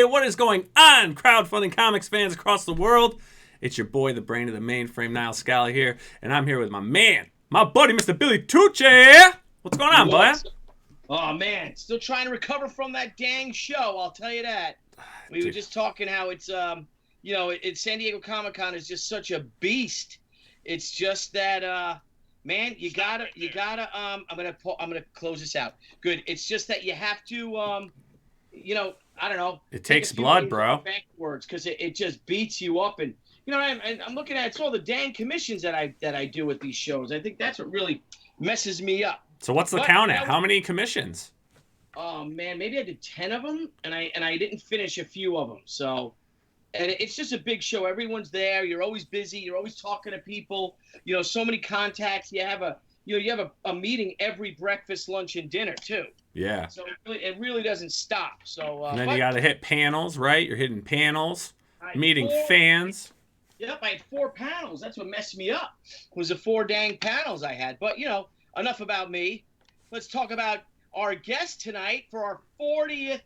What is going on, crowdfunding comics fans across the world? It's your boy, the brain of the mainframe, Nile Scala here, and I'm here with my man, my buddy, Mr. Billy Tucci. What's going on, bud? Oh, man, still trying to recover from that dang show, I'll tell you that. We were just talking how it's, it's San Diego Comic-Con is just such a beast. It's just that, man, you gotta, I'm gonna close this out. Good. It's just that you have to, I don't know. It takes blood, bro. Backwards, because it just beats you up, and I'm looking at it's all the dang commissions that I do with these shows. I think that's what really messes me up. So what's the count at? How many commissions? Oh man, maybe I did 10 of them, and I didn't finish a few of them. So, and it's just a big show. Everyone's there. You're always busy. You're always talking to people. So many contacts. You have a meeting every breakfast, lunch, and dinner too. Yeah. So it really doesn't stop. So. And then you got to hit panels, right? You're hitting panels, meeting fans. Yep, I had 4 panels. That's what messed me up. Was the 4 dang panels I had. But enough about me. Let's talk about our guest tonight for our 40th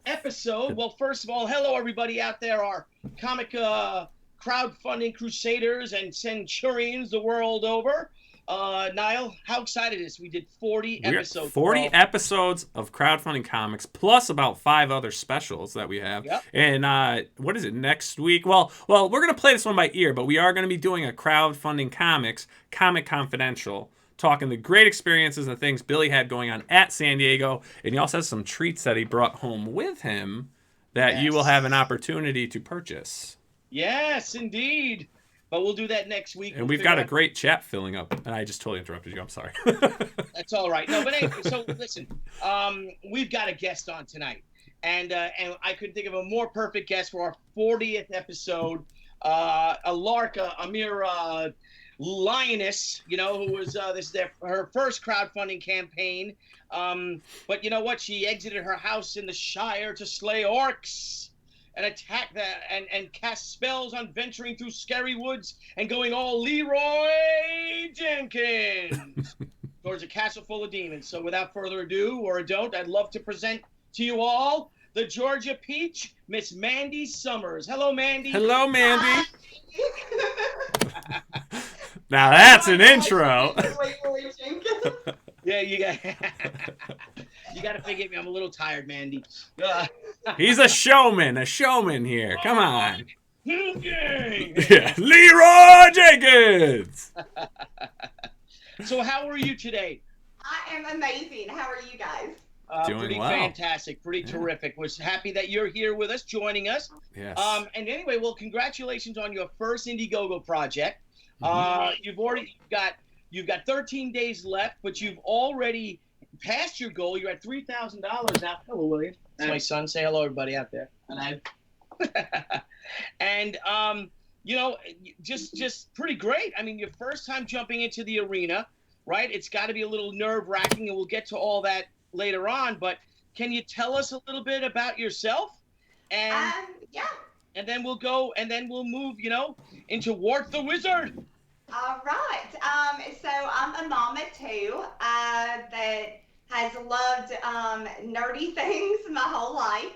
episode. Well, first of all, hello everybody out there, our comic crowdfunding crusaders and centurions the world over. Nile, how excited is we did 40 episodes. 40 episodes of crowdfunding comics, plus about 5 other specials that we have. Yep. And what is it, next week? Well, we're going to play this one by ear, but we are going to be doing a crowdfunding comics, Comic Confidential, talking the great experiences and things Billy had going on at San Diego. And he also has some treats that he brought home with him that you will have an opportunity to purchase. Yes, indeed. But we'll do that next week. And we've got a great chat filling up. And I just totally interrupted you. I'm sorry. That's all right. No, but anyway, so listen, we've got a guest on tonight. And I couldn't think of a more perfect guest for our 40th episode. A mere lioness, who was her first crowdfunding campaign. But you know what? She exited her house in the Shire to slay orcs and attack that and cast spells on venturing through scary woods and going all Leroy Jenkins towards a castle full of demons. So without further ado, or a don't, I'd love to present to you all the Georgia Peach, Miss Mandy Summers. Hello, Mandy. Hello, Mandy. Now that's an intro. Yeah, you got to forgive me. I'm a little tired, Mandy. He's a showman here. Come on. Okay. Yeah. Leroy Jenkins. So how are you today? I am amazing. How are you guys? Doing pretty well. Fantastic, pretty terrific. Was happy that you're here with us, joining us. Yes. And anyway, well, congratulations on your first Indiegogo project. Mm-hmm. You've got 13 days left, but you've already passed your goal. You're at $3,000 now. Hello, William. That's my son. Say hello, everybody out there. Hello. And just pretty great. I mean, your first time jumping into the arena, right? It's got to be a little nerve-wracking, and we'll get to all that later on. But can you tell us a little bit about yourself? And yeah. And then we'll move, into Wart The Wizard. All right. So I'm a mama too, that has loved nerdy things my whole life.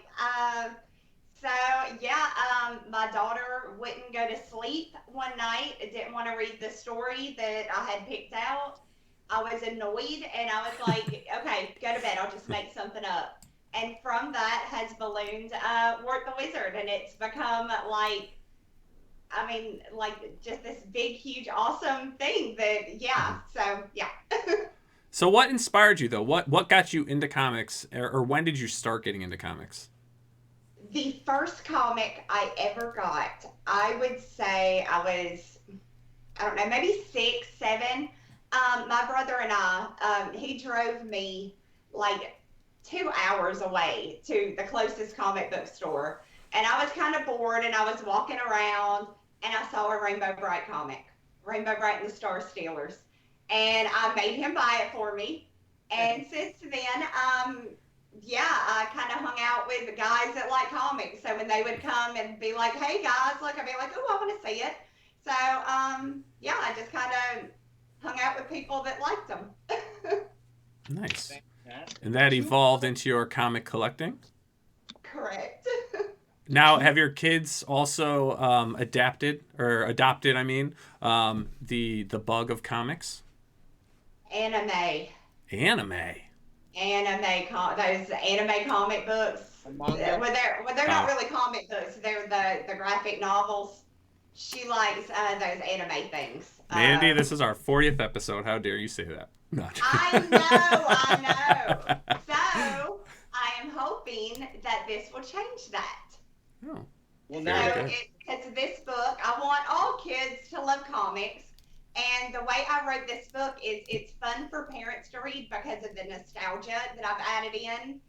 My daughter wouldn't go to sleep one night. Didn't want to read the story that I had picked out. I was annoyed, and I was like, okay, go to bed. I'll just make something up. And from that has ballooned Wart The Wizard, and it's become just this big, huge, awesome thing So what inspired you, though? What got you into comics, or when did you start getting into comics? The first comic I ever got, I would say I was, I don't know, maybe 6, 7. My brother and I, he drove me 2 hours away to the closest comic book store. And I was kind of bored, and I was walking around, and I saw a Rainbow Bright comic, Rainbow Bright and the Star Stealers. And I made him buy it for me. And since then, I kind of hung out with the guys that like comics. So when they would come and be like, hey guys, I'd be like, oh, I want to see it. So, I just kind of hung out with people that liked them. Nice. And that evolved into your comic collecting? Correct. Now, have your kids also adopted, I mean, the bug of comics? Anime. Anime. Those anime comic books. Well, they're not really comic books. They're the graphic novels. She likes those anime things. Mandy, this is our 40th episode. How dare you say that? No. I know. So I am hoping that this will change that. Oh. Well, So because this book, I want all kids to love comics. And the way I wrote this book is it's fun for parents to read because of the nostalgia that I've added in,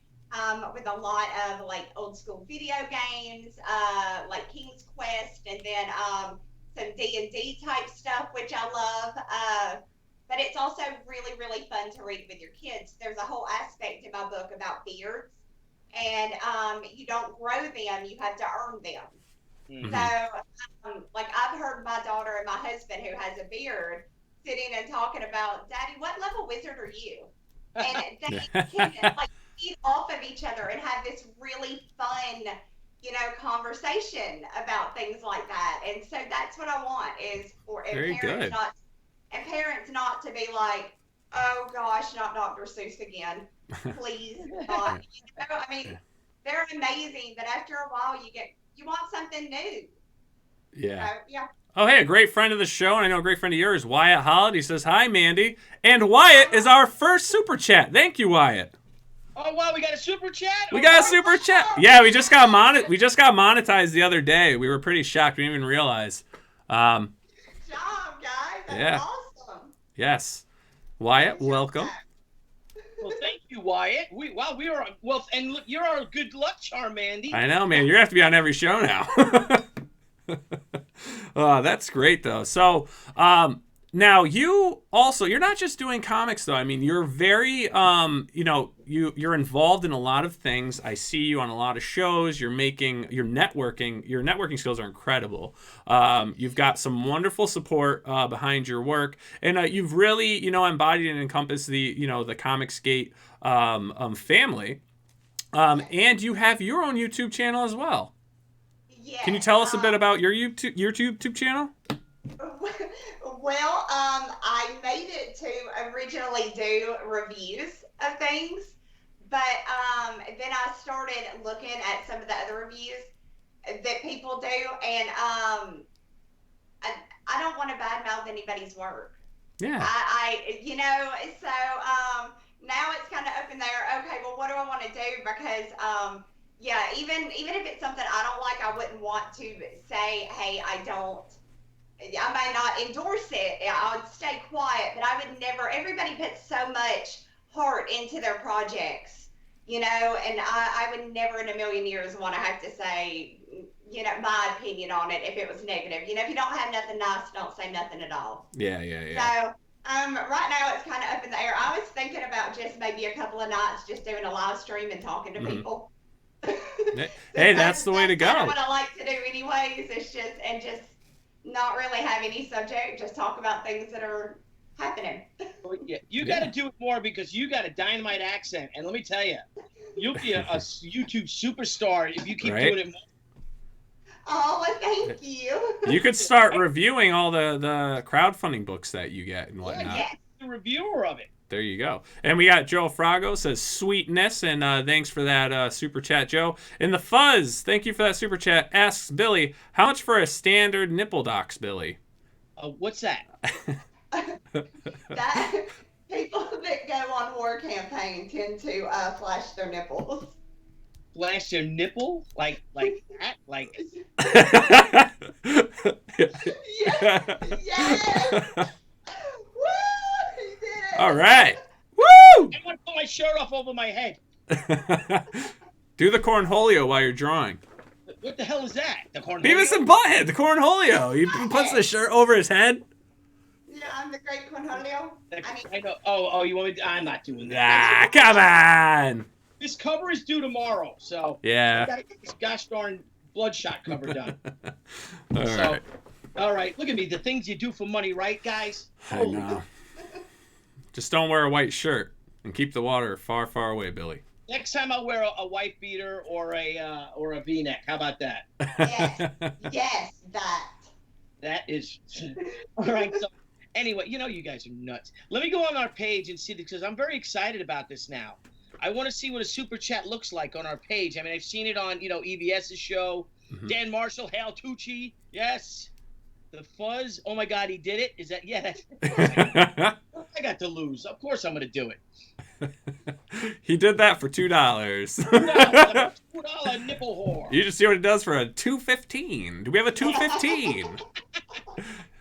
with a lot of like old school video games, like King's Quest, and then some D&D type stuff, which I love. But it's also really, really fun to read with your kids. There's a whole aspect in my book about beards, and you don't grow them, you have to earn them. Mm-hmm. So, like I've heard my daughter and my husband, who has a beard, sitting and talking about, Daddy, what level wizard are you? And they can like feed off of each other and have this really fun, conversation about things like that. And so that's what I want, is for parents not to be like, oh gosh, not Dr. Seuss again. Please not. I mean, they're amazing, but after a while you want something new. Yeah. Yeah. Oh, hey, a great friend of the show, and I know a great friend of yours, Wyatt Holland. He says, hi, Mandy. And Wyatt is our first super chat. Thank you, Wyatt. Oh, wow, we got a super chat? We got a super chat. Yeah, we just got monetized the other day. We were pretty shocked. We didn't even realize. Good job, guys. That's awesome. Yes. Wyatt, welcome. Well, thank you, Wyatt. And look, you're our good luck charm, Mandy. I know, man. You're going to have to be on every show now. Oh, that's great, though. So, now you're not just doing comics, though. I mean, you're very, you're involved in a lot of things. I see you on a lot of shows. Your networking skills are incredible. You've got some wonderful support behind your work, and you've really, embodied and encompassed the Comicsgate family. And you have your own YouTube channel as well. Yeah. Can you tell us a bit about your YouTube channel? Well, I made it to originally do reviews of things, but then I started looking at some of the other reviews that people do, and I don't want to badmouth anybody's work. Yeah. So now it's kind of open there. Okay, well, what do I want to do? Because even if it's something I don't like, I wouldn't want to say, hey, I might not endorse it. I would stay quiet, but I would never. Everybody puts so much heart into their projects, and I would never in a million years want to have to say, my opinion on it if it was negative. If you don't have nothing nice, don't say nothing at all. Yeah. So, right now it's kind of up in the air. I was thinking about just maybe a couple of nights just doing a live stream and talking to people. Hey, that's the way to go. That's what I like to do anyways. It's just not really have any subject, just talk about things that are happening. Yeah, you got to do it more because you got a dynamite accent, and let me tell you, you'll be a YouTube superstar if you keep doing it more. Oh, well, thank you. You could start reviewing all the crowdfunding books that you get and whatnot. Yeah. The reviewer of it. There you go. And we got Joe Frago says sweetness, and thanks for that super chat, Joe. And the Fuzz, thank you for that super chat, asks Billy, how much for a standard nipple docs, Billy? What's that? That people that go on war campaign tend to flash their nipples. Flash their nipple? Like that? Like Yes. All right. Woo! I want to put my shirt off over my head. Do the cornholio while you're drawing. What the hell is that? The cornholio? Beavis and Butthead, the cornholio. He puts the shirt over his head. Yeah, I'm the great cornholio. I know. Oh, you want me to? I'm not doing that. Ah, come on. This cover is due tomorrow, so yeah. I gotta get this gosh darn bloodshot cover done. All right. Look at me. The things you do for money, right, guys? I know. Just don't wear a white shirt and keep the water far, far away, Billy. Next time I'll wear a white beater or a V-neck. How about that? Yes, yes, that. That is all right. So anyway, you guys are nuts. Let me go on our page and see because I'm very excited about this now. I want to see what a super chat looks like on our page. I mean, I've seen it on EBS's show. Mhm. Dan Marshall, Hail Tucci, yes. The Fuzz, oh my God, he did it. Is that I got to lose. Of course, I'm going to do it. He did that for $2. $2 nipple whore. You just see what it does for a $2.15. Do we have a $2.15?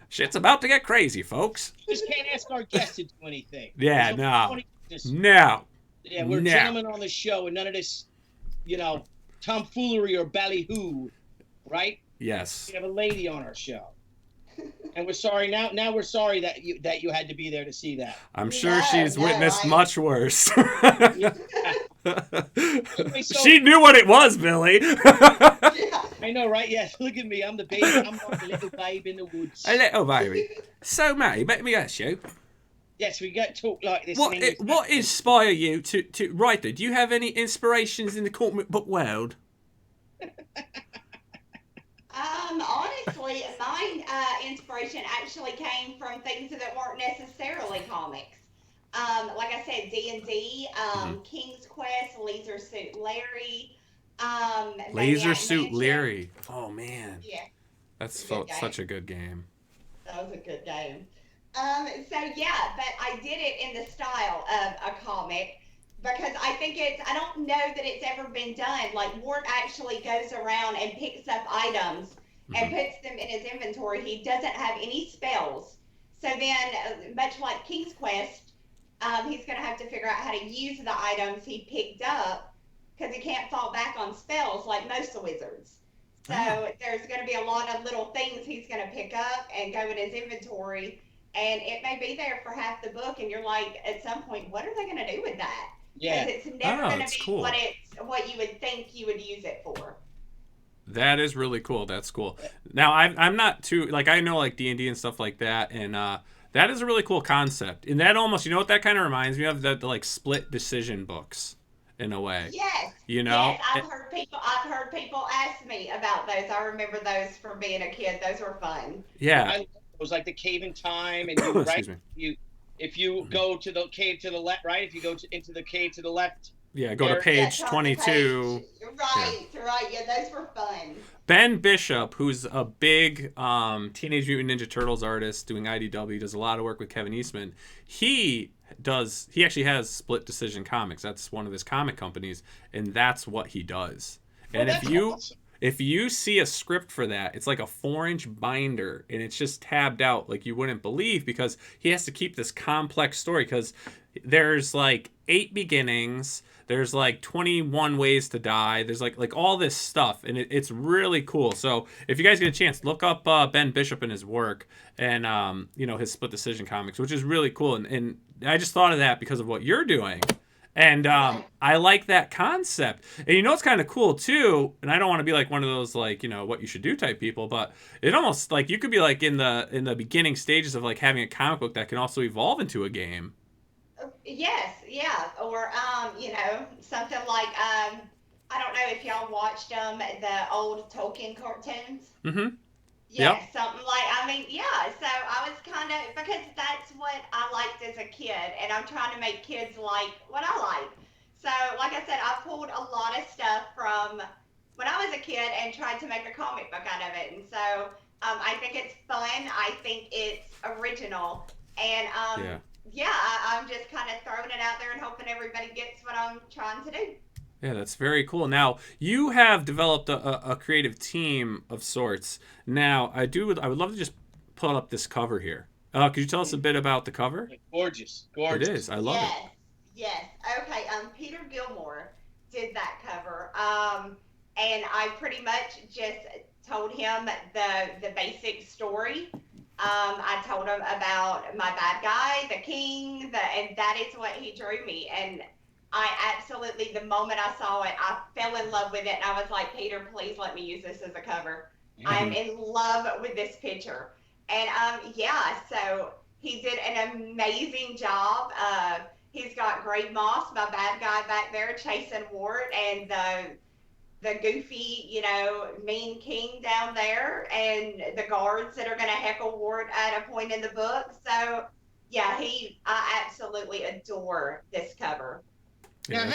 Shit's about to get crazy, folks. Just can't ask our guests to do anything. Yeah, There's no. just, No. Yeah, we're gentlemen on the show, and none of this, tomfoolery or ballyhoo, right? Yes. We have a lady on our show. And we're sorry now. Now we're sorry that you had to be there to see that. I'm sure she's witnessed much worse. Anyway, she knew what it was, Billy. I know, right? Yes. Look at me. I'm the baby. I'm like a little babe in the woods. A little baby. So, Matty, let me ask you. Yes, we get talk like this. What inspire you to write it? Do you have any inspirations in the comic book world? Honestly, my inspiration actually came from things that weren't necessarily comics. Like I said, D&D, King's Quest, Leisure Suit Larry. Leisure Suit Larry. Oh, man. Yeah. That's such a good game. That was a good game. So yeah, but I did it in the style of a comic because I think I don't know that it's ever been done. Like Wart actually goes around and picks up items and puts them in his inventory. He doesn't have any spells. So then, much like King's Quest, he's going to have to figure out how to use the items he picked up because he can't fall back on spells like most of the wizards. So there's going to be a lot of little things he's going to pick up and go in his inventory. And it may be there for half the book, and you're like, at some point, what are they going to do with that? Yeah. Because it's never going to be cool. what you would think you would use it for. That is really cool. That's cool. Now, I'm not too, I know, D&D and stuff like that, and that is a really cool concept. And that almost, you know what that kind of reminds me of? The split decision books, in a way. Yes. Yes, I've heard people ask me about those. I remember those from being a kid. Those were fun. Yeah. It was like the Cave in Time, and you Excuse me. If you go to the cave to the left, right? If you go into the cave to the left. Yeah, go to page 22. Right. Yeah, those were fun. Ben Bishop, who's a big Teenage Mutant Ninja Turtles artist doing IDW, does a lot of work with Kevin Eastman. He actually has Split Decision Comics. That's one of his comic companies, and that's what he does. And if you see a script for that, it's like a 4-inch binder, and it's just tabbed out like you wouldn't believe, because he has to keep this complex story, because there's 8 beginnings, there's 21 ways to die, there's like all this stuff, and it's really cool. So if you guys get a chance, look up Ben Bishop and his work, and his Split Decision Comics, which is really cool. And I just thought of that because of what you're doing. And I like that concept. And it's kind of cool too, and I don't want to be one of those what you should do type people, but it almost you could be in the beginning stages of having a comic book that can also evolve into a game. Yes, yeah, or something like I don't know if y'all watched the old Tolkien cartoons. Mm-hmm. Yeah, yep. Something so I was kind of, because that's what I liked as a kid, and I'm trying to make kids like what I like. So, like I said, I pulled a lot of stuff from when I was a kid and tried to make a comic book out of it. And so, I think it's fun. I think it's original. And, I'm just kind of throwing it out there and hoping everybody gets what I'm trying to do. Yeah, that's very cool. Now, you have developed a creative team of sorts. Now, I would love to just pull up this cover here. Could you tell us a bit about the cover? Gorgeous. It is. I love it. Yes. Okay. Peter Gilmore did that cover. And I pretty much just told him the basic story. I told him about my bad guy, the king, and that is what he drew me. And I absolutely, the moment I saw it, I fell in love with it. And I was like, Peter, please let me use this as a cover. Mm-hmm. I'm in love with this picture. And so he did an amazing job. He's got Grave Moss, my bad guy back there, chasing Wart, and the goofy, mean king down there, and the guards that are going to heckle Wart at a point in the book. So, yeah, I absolutely adore this cover. Now, Yeah,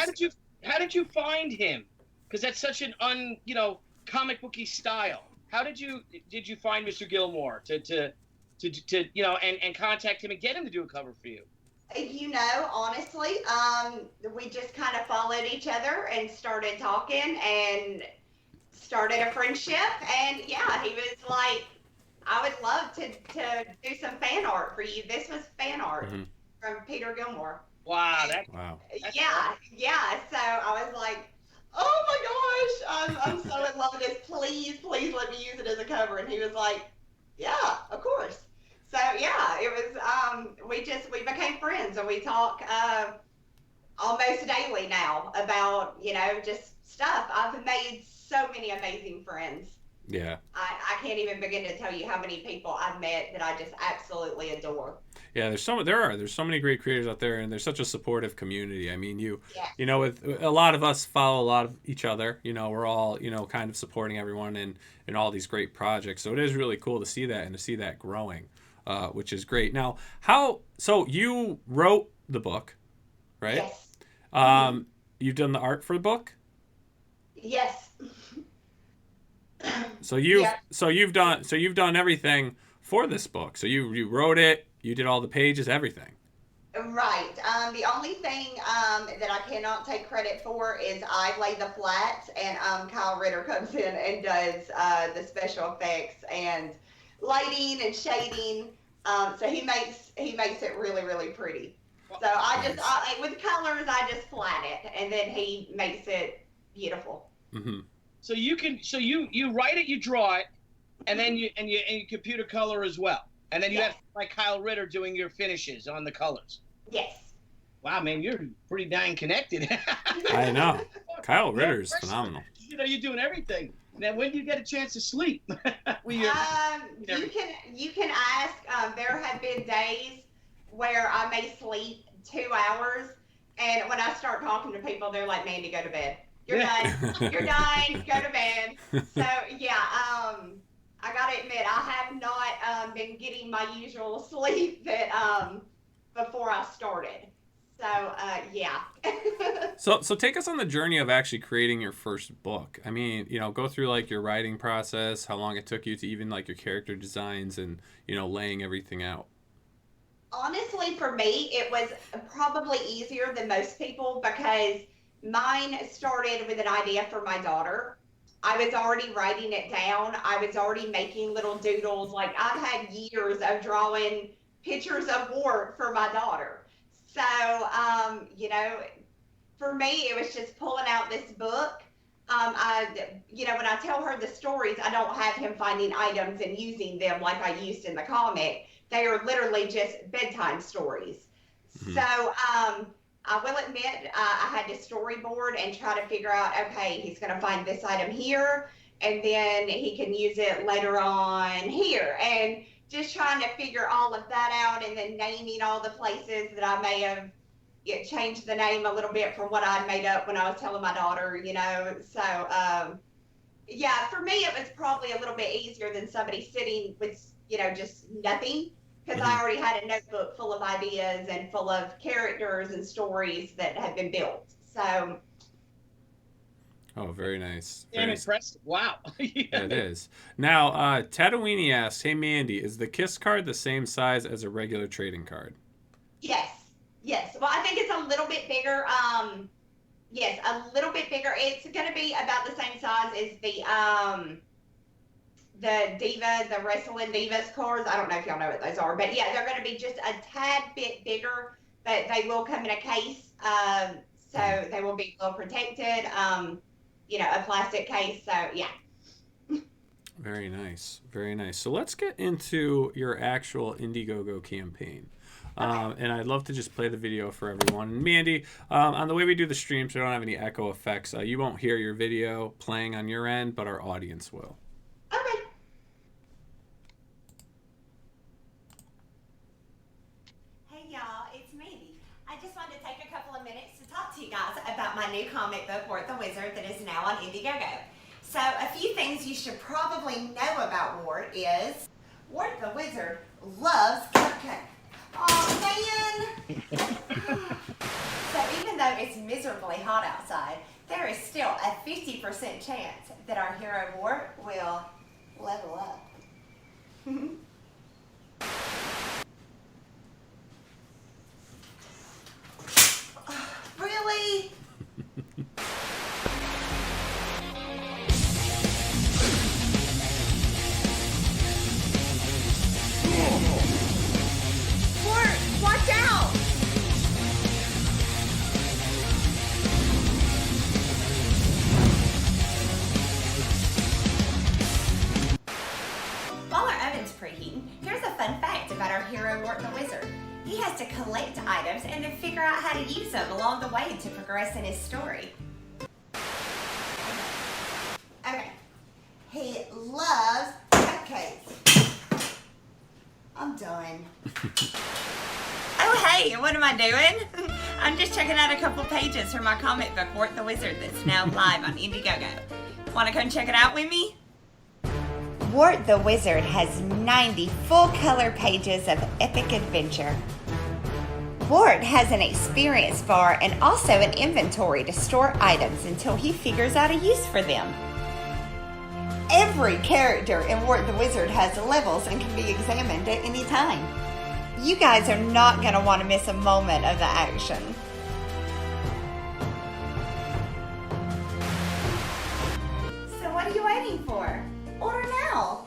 how did you find him? Because that's such an comic booky style. How did you find Mr. Gilmore to and contact him and get him to do a cover for you? Honestly, we just kind of followed each other and started talking and started a friendship. And yeah, he was like, I would love to do some fan art for you. This was fan art from Peter Gilmore. Wow, Yeah. So I was like, oh my gosh, I'm so in love with this. Please let me use it as a cover. And he was like, yeah, of course. So yeah, it was. We became friends, and we talk almost daily now about just stuff. I've made so many amazing friends. Yeah. I can't even begin to tell you how many people I've met that I just absolutely adore. Yeah, there's so many great creators out there, and there's such a supportive community. I mean, with a lot of us follow a lot of each other. We're all kind of supporting everyone in all these great projects. So it is really cool to see that and to see that growing, which is great. Now, so you wrote the book, right? Yes. You've done the art for the book. Yes. So you've done everything for this book. So you wrote it, you did all the pages, everything. Right. The only thing that I cannot take credit for is I lay the flats, and Kyle Ritter comes in and does the special effects and lighting and shading. So he makes it really, really pretty. So with colors, I just flat it, and then he makes it beautiful. Mm-hmm. So you write it, you draw it, and then you computer color as well. And then you have like Kyle Ritter doing your finishes on the colors. Yes. Wow, man, you're pretty dang connected. I know. Kyle Ritter's phenomenal. You're doing everything. Now, when do you get a chance to sleep? You can ask. There have been days where I may sleep 2 hours, and when I start talking to people, they're like, "Mandy, go to bed. You're done. You're done. Go to bed." So yeah, I gotta admit, I have not been getting my usual sleep that before I started. So yeah. So take us on the journey of actually creating your first book. I mean, go through like your writing process, how long it took you to even like your character designs and laying everything out. Honestly, for me, it was probably easier than most people because mine started with an idea for my daughter. I was already writing it down. I was already making little doodles. Like I've had years of drawing pictures of Wart for my daughter. So, for me, it was just pulling out this book. When I tell her the stories, I don't have him finding items and using them like I used in the comic. They are literally just bedtime stories. Mm-hmm. So, I will admit, I had to storyboard and try to figure out, okay, he's going to find this item here, and then he can use it later on here. And just trying to figure all of that out, and then naming all the places that I may have changed the name a little bit from what I'd made up when I was telling my daughter, So, yeah, for me, it was probably a little bit easier than somebody sitting with, just nothing. Because I already had a notebook full of ideas and full of characters and stories that had been built. So. Oh, very nice. Damn impressive. Wow. Yeah, it is. Now, Tatooine asks, hey, Mandy, is the KISS card the same size as a regular trading card? Yes. Well, I think it's a little bit bigger. Yes, a little bit bigger. It's going to be about the same size as the Wrestling Divas cards. I don't know if y'all know what those are, but yeah, they're going to be just a tad bit bigger, but they will come in a case. So they will be well protected, a plastic case. So yeah. Very nice. Very nice. So let's get into your actual Indiegogo campaign. Okay. And I'd love to just play the video for everyone. Mandy, on the way we do the streams, we don't have any echo effects. You won't hear your video playing on your end, but our audience will. Okay. Hey y'all, it's Mandy. I just wanted to take a couple of minutes to talk to you guys about my new comic book, Wart The Wizard, that is now on Indiegogo. So a few things you should probably know about Wart is Wart The Wizard loves cupcake. Oh man! So even though it's miserably hot outside, there is still a 50% chance that our hero Wart will level up. Really? Wart, watch out! While our oven's preheating, here's a fun fact about our hero Wart the Wizard. He has to collect items and then figure out how to use them along the way to progress in his story. Okay. He loves cupcakes. I'm done. Oh hey, what am I doing? I'm just checking out a couple pages from my comic book, Wart the Wizard, that's now live on Indiegogo. Wanna come check it out with me? Wart the Wizard has 90 full-color pages of epic adventure. Wart has an experience bar and also an inventory to store items until he figures out a use for them. Every character in Wart the Wizard has levels and can be examined at any time. You guys are not going to want to miss a moment of the action. So what are you waiting for? Order now.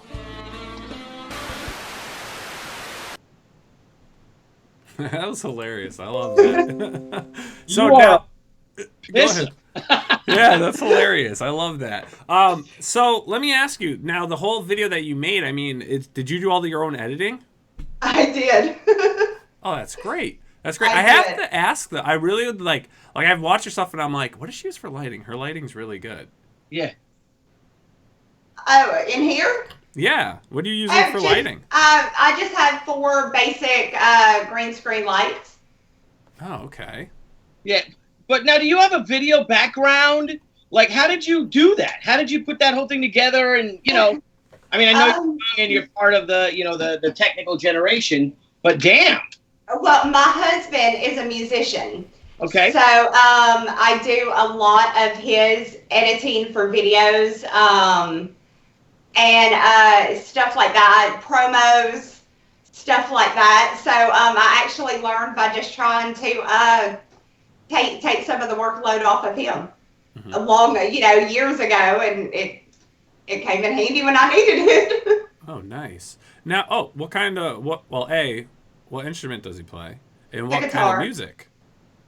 That was hilarious. I love that. So You now, go This- ahead. Yeah, that's hilarious. I love that. So let me ask you now. The whole video that you made, I mean, did you do all your own editing? I did. Oh, that's great. That's great. I I have did. to ask that. I really would like I've watched your stuff and I'm like, what does she use for lighting? Her lighting's really good. Yeah. Oh, in here? Yeah. What do you use Oh, for just- lighting? I just have 4 basic green screen lights. Oh, okay. Yeah. But now, do you have a video background? Like, how did you do that? How did you put that whole thing together? And, you know, I mean, I know you're young and you're part of the, you know, the technical generation, but damn. Well, my husband is a musician. Okay. So I do a lot of his editing for videos and stuff like that, promos, stuff like that. So I actually learned by just trying to take some of the workload off of him years ago, and it came in handy when I needed it. Oh, nice. Now, what instrument does he play? And what kind guitar. of music?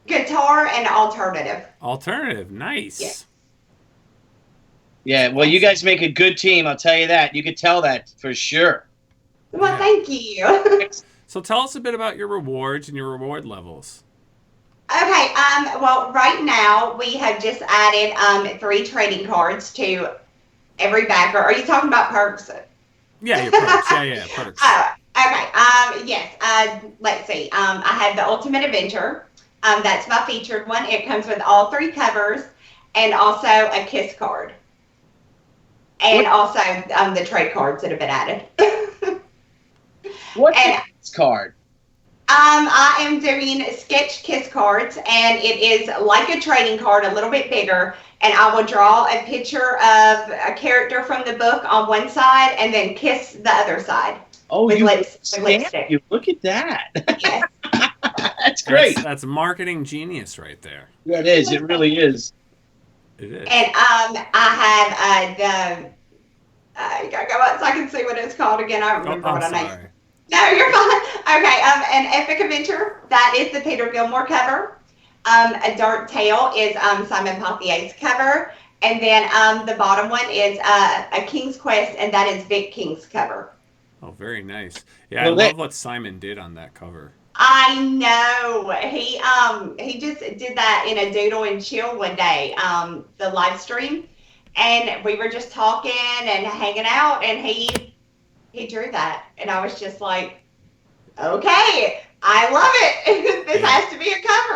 Guitar and alternative. Alternative. Nice. Yeah. Yeah, well, you guys make a good team, I'll tell you that. You could tell that for sure. Well, Yeah. thank you. So tell us a bit about your rewards and your reward levels. Okay, well, right now we have just added 3 trading cards to every backer. Are you talking about perks? Yeah, your perks. Yeah, perks. Oh, okay. Yes. Let's see. I have the Ultimate Adventure. That's my featured one. It comes with all 3 covers and also a kiss card. And also the trade cards that have been added. What's And- this card? I am doing sketch kiss cards, and it is like a trading card, a little bit bigger, and I will draw a picture of a character from the book on one side and then kiss the other side. Oh, with you lipstick. you look at that. Yes. That's great. That's marketing genius right there. Yeah, it is. It really is. It is. And I have you gotta go out so I can see what it's called again. I don't remember I'm what I named. sorry. No, you're fine. Okay, an epic adventure. That is the Peter Gilmore cover. A Dark Tale is Simon Pothier's cover, and then the bottom one is a King's Quest, and that is Vic King's cover. Oh, very nice. Yeah, Well, I love what Simon did on that cover. I know he just did that in a doodle and chill one day, the live stream, and we were just talking and hanging out, and he drew that, and I was just like, okay, I love it. This Yeah. has to be a cover.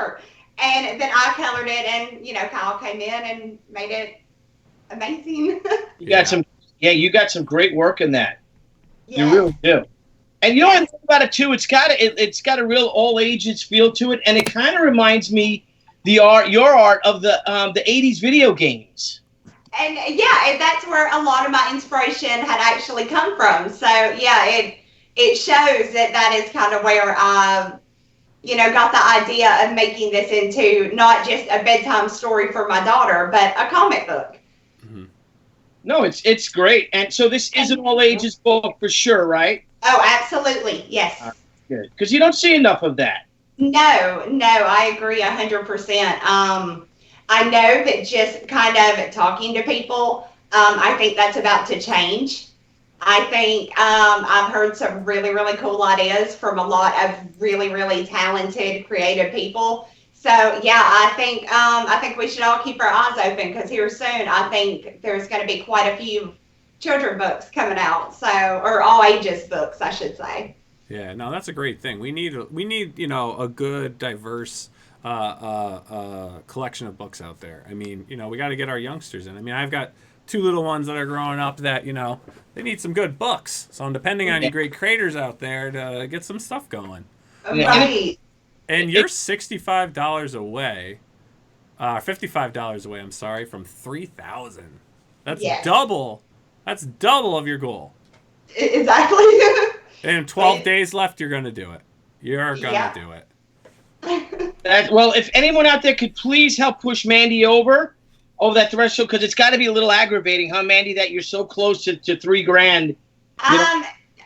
And then I colored it, and Kyle came in and made it amazing. You got some great work in that. Yes. You really do. And you know what I think about it too? It's got a real all ages feel to it, and it kind of reminds me your art of the '80s video games. And and that's where a lot of my inspiration had actually come from. So yeah, it shows that is kind of where I got the idea of making this into not just a bedtime story for my daughter, but a comic book. Mm-hmm. No, it's great. And so this is an all ages book for sure, right? Oh, absolutely. Yes. Good. Because you don't see enough of that. No, I agree 100%. I know that just kind of talking to people, I think that's about to change. I think I've heard some really, really cool ideas from a lot of really, really talented, creative people. So yeah, I think we should all keep our eyes open, because here soon I think there's going to be quite a few children books coming out. So, or all ages books, I should say. Yeah, no, that's a great thing. We need a good, diverse collection of books out there. I mean, we got to get our youngsters in. I mean, I've got 2 little ones that are growing up that they need some good books. So I'm depending on you great creators out there to get some stuff going. Right. And you're $65 away, $55 away. I'm sorry, from 3,000. That's double. That's double of your goal. Exactly. And 12 days left, you're gonna do it. You're gonna do it. Well, if anyone out there could please help push Mandy over that threshold, because it's got to be a little aggravating, huh, Mandy, that you're so close to $3,000.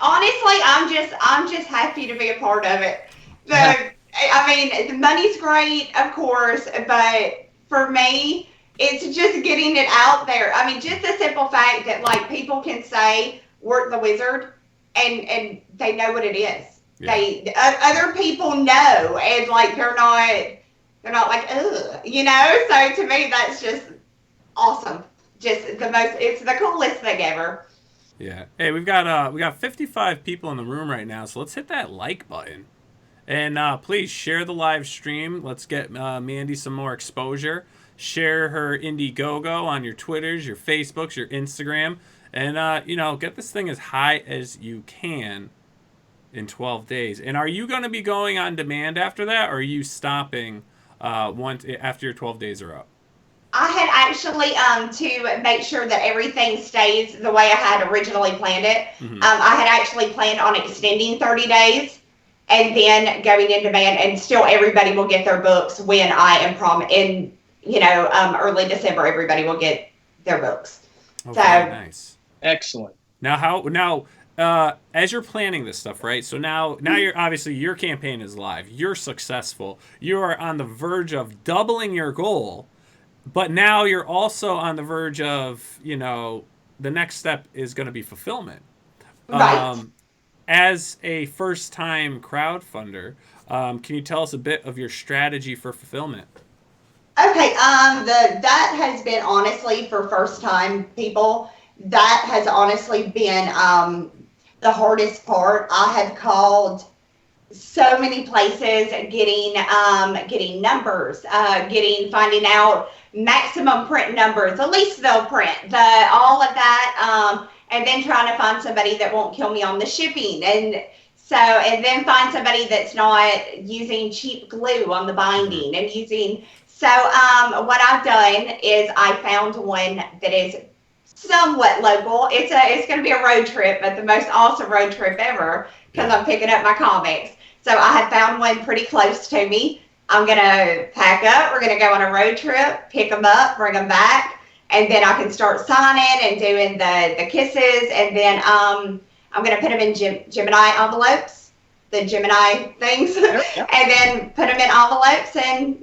Honestly, I'm just happy to be a part of it. I mean, the money's great, of course, but for me, it's just getting it out there. I mean, just the simple fact that like people can say Wart the Wizard, and they know what it is. Yeah. Other people know, and like they're not like, ugh, So to me, that's just awesome. It's the coolest thing ever. Yeah. Hey, we got 55 people in the room right now, so let's hit that like button. And please share the live stream. Let's get Mandy some more exposure. Share her Indiegogo on your Twitters, your Facebooks, your Instagram. And, get this thing as high as you can in 12 days. And are you going to be going on demand after that, or are you stopping after your 12 days are up? I had actually, to make sure that everything stays the way I had originally planned it, I had actually planned on extending 30 days and then going in demand, and still everybody will get their books when I am in early December, everybody will get their books. Oh, very nice. Excellent. Now, as you're planning this stuff, right? So now you're obviously your campaign is live. You're successful. You are on the verge of doubling your goal, but now you're also on the verge of, the next step is going to be fulfillment. Right. As a first-time crowdfunder, can you tell us a bit of your strategy for fulfillment? Okay, that has been honestly for first-time people. That has honestly been the hardest part. I have called so many places, getting numbers, finding out maximum print numbers, the least they'll print, all of that, and then trying to find somebody that won't kill me on the shipping, and then find somebody that's not using cheap glue on the binding and using. So what I've done is I found one that is somewhat local. It's going to be a road trip, but the most awesome road trip ever, because I'm picking up my comics. So I have found one pretty close to me. I'm going to pack up. We're going to go on a road trip, pick them up, bring them back, and then I can start signing and doing the kisses. And then I'm going to put them in Gemini envelopes, the Gemini things, and then put them in envelopes and,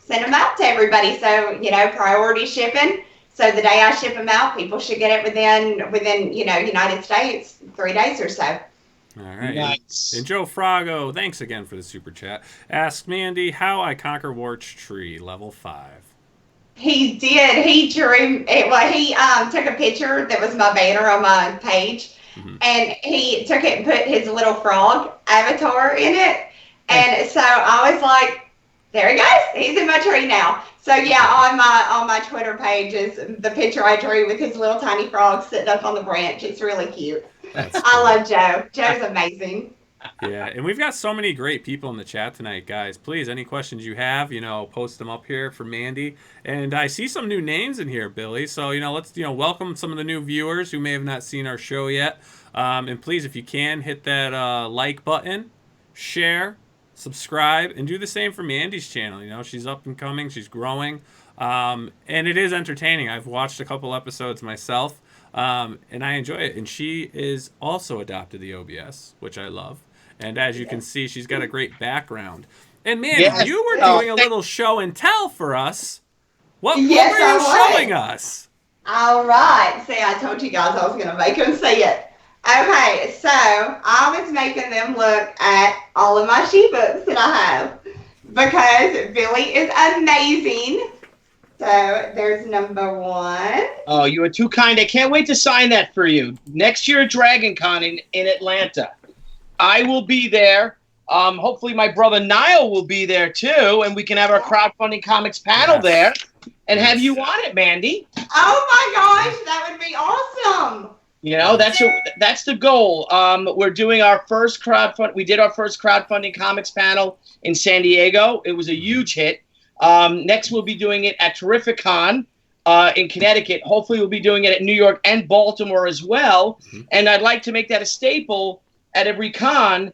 send them out to everybody. So, priority shipping. So the day I ship them out, people should get it within United States, 3 days or so. All right. Nice. And Joe Frago, thanks again for the super chat. Ask Mandy how I conquer Wart's tree, level 5. He did. He drew it. Well, he took a picture that was my banner on my page, and he took it and put his little frog avatar in it. And so I was like, There he goes. He's in my tree now. So yeah, on my Twitter page is the picture I drew with his little tiny frog sitting up on the branch. It's really cute. I love Joe. Joe's amazing. Yeah, and we've got so many great people in the chat tonight, guys. Please, any questions you have, post them up here for Mandy. And I see some new names in here, Billy. So, let's, welcome some of the new viewers who may have not seen our show yet. And please, if you can, hit that like button, share, subscribe, and do the same for Mandy's channel. She's up and coming, she's growing, and it is entertaining. I've watched a couple episodes myself, and I enjoy it. And she is also adopted the OBS, which I love. And as you can see, she's got a great background. And Mandy, you were doing a little show and tell for us. What were you showing us? All right. See, I told you guys I was going to make them see it. Okay, so I was making them look at all of my she books that I have because Billy is amazing. So there's number 1. Oh, you are too kind. I can't wait to sign that for you. Next year at Dragon Con in Atlanta. I will be there. Hopefully my brother Nile will be there too, and we can have our crowdfunding comics panel there and have you on it, Mandy. Oh my gosh, that would be awesome. That's the goal. We're doing our first crowdfund. We did our first crowdfunding comics panel in San Diego. It was a huge hit. Next, we'll be doing it at Terrificon in Connecticut. Hopefully, we'll be doing it at New York and Baltimore as well. Mm-hmm. And I'd like to make that a staple at every con.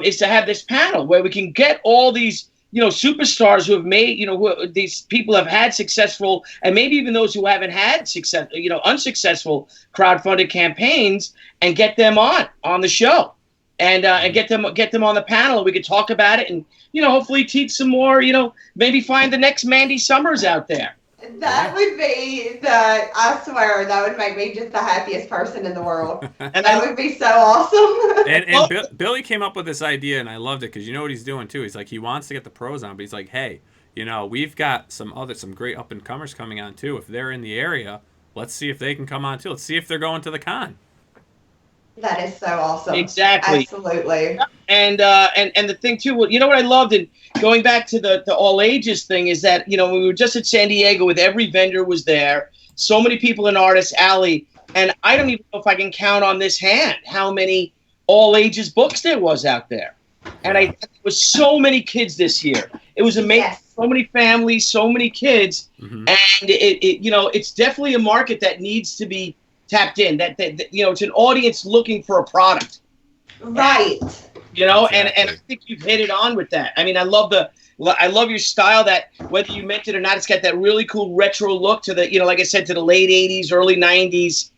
Is to have this panel where we can get all these superstars who have made, these people have had successful, and maybe even those who haven't had success, unsuccessful crowdfunded campaigns, and get them on the show, and get them on the panel. And we could talk about it, and hopefully teach some more. Maybe find the next Mandy Summers out there. That would be I swear, that would make me just the happiest person in the world. And that would be so awesome. And Billy came up with this idea, and I loved it because you know what he's doing too. He's like, he wants to get the pros on, but he's like, hey, we've got some great up and comers coming on too. If they're in the area, let's see if they can come on too. Let's see if they're going to the con. That is so awesome. Exactly. Absolutely. And the thing too, what I loved, and going back to the all ages thing, is that when we were just at San Diego, with every vendor was there, so many people in Artist Alley, and I don't even know if I can count on this hand how many all ages books there was out there. And it was so many kids this year. It was amazing. Yes. So many families, so many kids, and it's definitely a market that needs to be tapped in. That it's an audience looking for a product. Right. Exactly. And I think you've hit it on with that. I mean, I love your style, that whether you meant it or not, it's got that really cool retro look to the, like I said, to the late 80s, early 90s,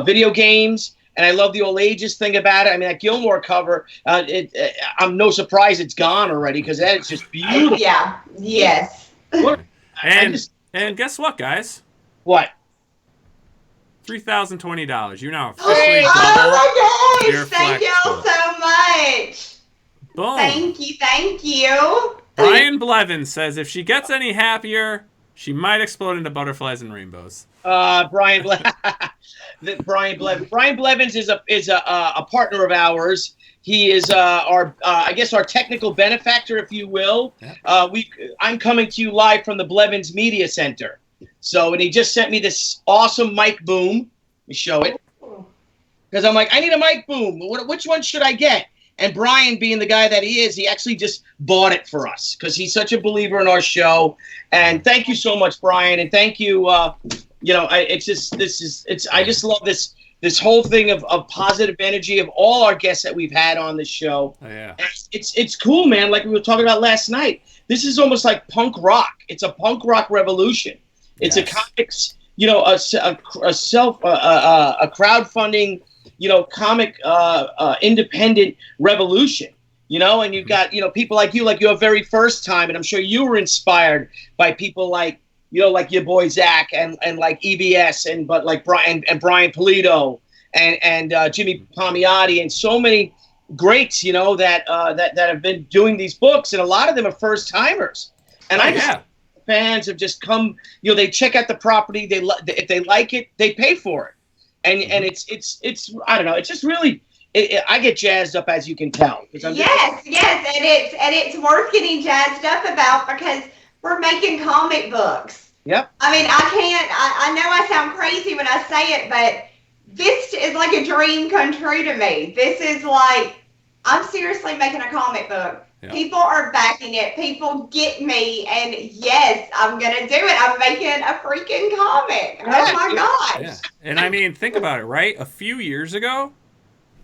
video games. And I love the all ages thing about it. I mean, that Gilmore cover, I'm no surprise it's gone already, because that is just beautiful. Yeah. Yes. And guess what, guys? What? $3,020. You now officially double. Oh my gosh! Your Thank flex y'all so much. Boom. Thank you. Brian Blevins says if she gets any happier, she might explode into butterflies and rainbows. Brian Blevins is a partner of ours. He is our technical benefactor, if you will. Yeah. I'm coming to you live from the Blevins Media Center. So, and he just sent me this awesome mic boom. Let me show it. Because I'm like, I need a mic boom. Which one should I get? And Brian, being the guy that he is, he actually just bought it for us because he's such a believer in our show. And thank you so much, Brian. And thank you. I just love this whole thing of positive energy of all our guests that we've had on the show. Oh, yeah. It's cool, man. Like we were talking about last night. This is almost like punk rock. It's a punk rock revolution. It's a comics, a crowdfunding, comic independent revolution. And you've got people like your very first time, and I'm sure you were inspired by people like like your boy Zach and like EBS but like Brian Polito and Jimmy Palmiotti and so many greats that have been doing these books, and a lot of them are first timers. And fans have just come, they check out the property, if they like it, they pay for it, and it's I don't know, it's just really I get jazzed up, as you can tell. Yes, and it's worth getting jazzed up about because we're making comic books. Yep. I mean, I know I sound crazy when I say it, but this is like a dream come true to me. This is like, I'm seriously making a comic book. Yeah. People are backing it. People get me. And yes, I'm going to do it. I'm making a freaking comic. Oh my gosh. Yeah. And I mean, think about it, right? A few years ago,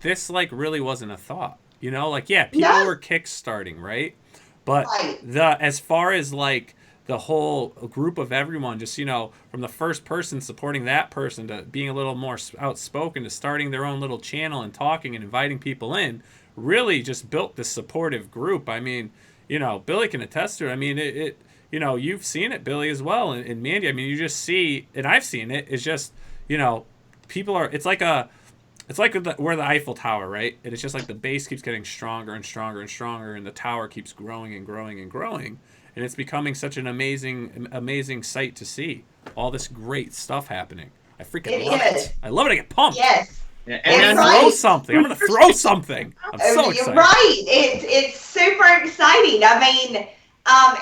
this like really wasn't a thought. You know, like, yeah, people were kickstarting, right? But as far as like the whole group of everyone, just, you know, from the first person supporting that person to being a little more outspoken to starting their own little channel and talking and inviting people in, really just built this supportive group. I mean, you know, Billy can attest to it. I mean, it you know, you've seen it, Billy, as well, and Mandy. I mean, you just see, and I've seen it. It's just, you know, people are. It's like we're the Eiffel Tower, right? And it's just like the base keeps getting stronger and stronger and stronger, and the tower keeps growing and growing and growing, and it's becoming such an amazing sight to see all this great stuff happening. I freaking love it. I love it. I get pumped. Yes. Yeah, and I'm throw something. I'm gonna throw something. I'm so excited. Right. It's super exciting. I mean,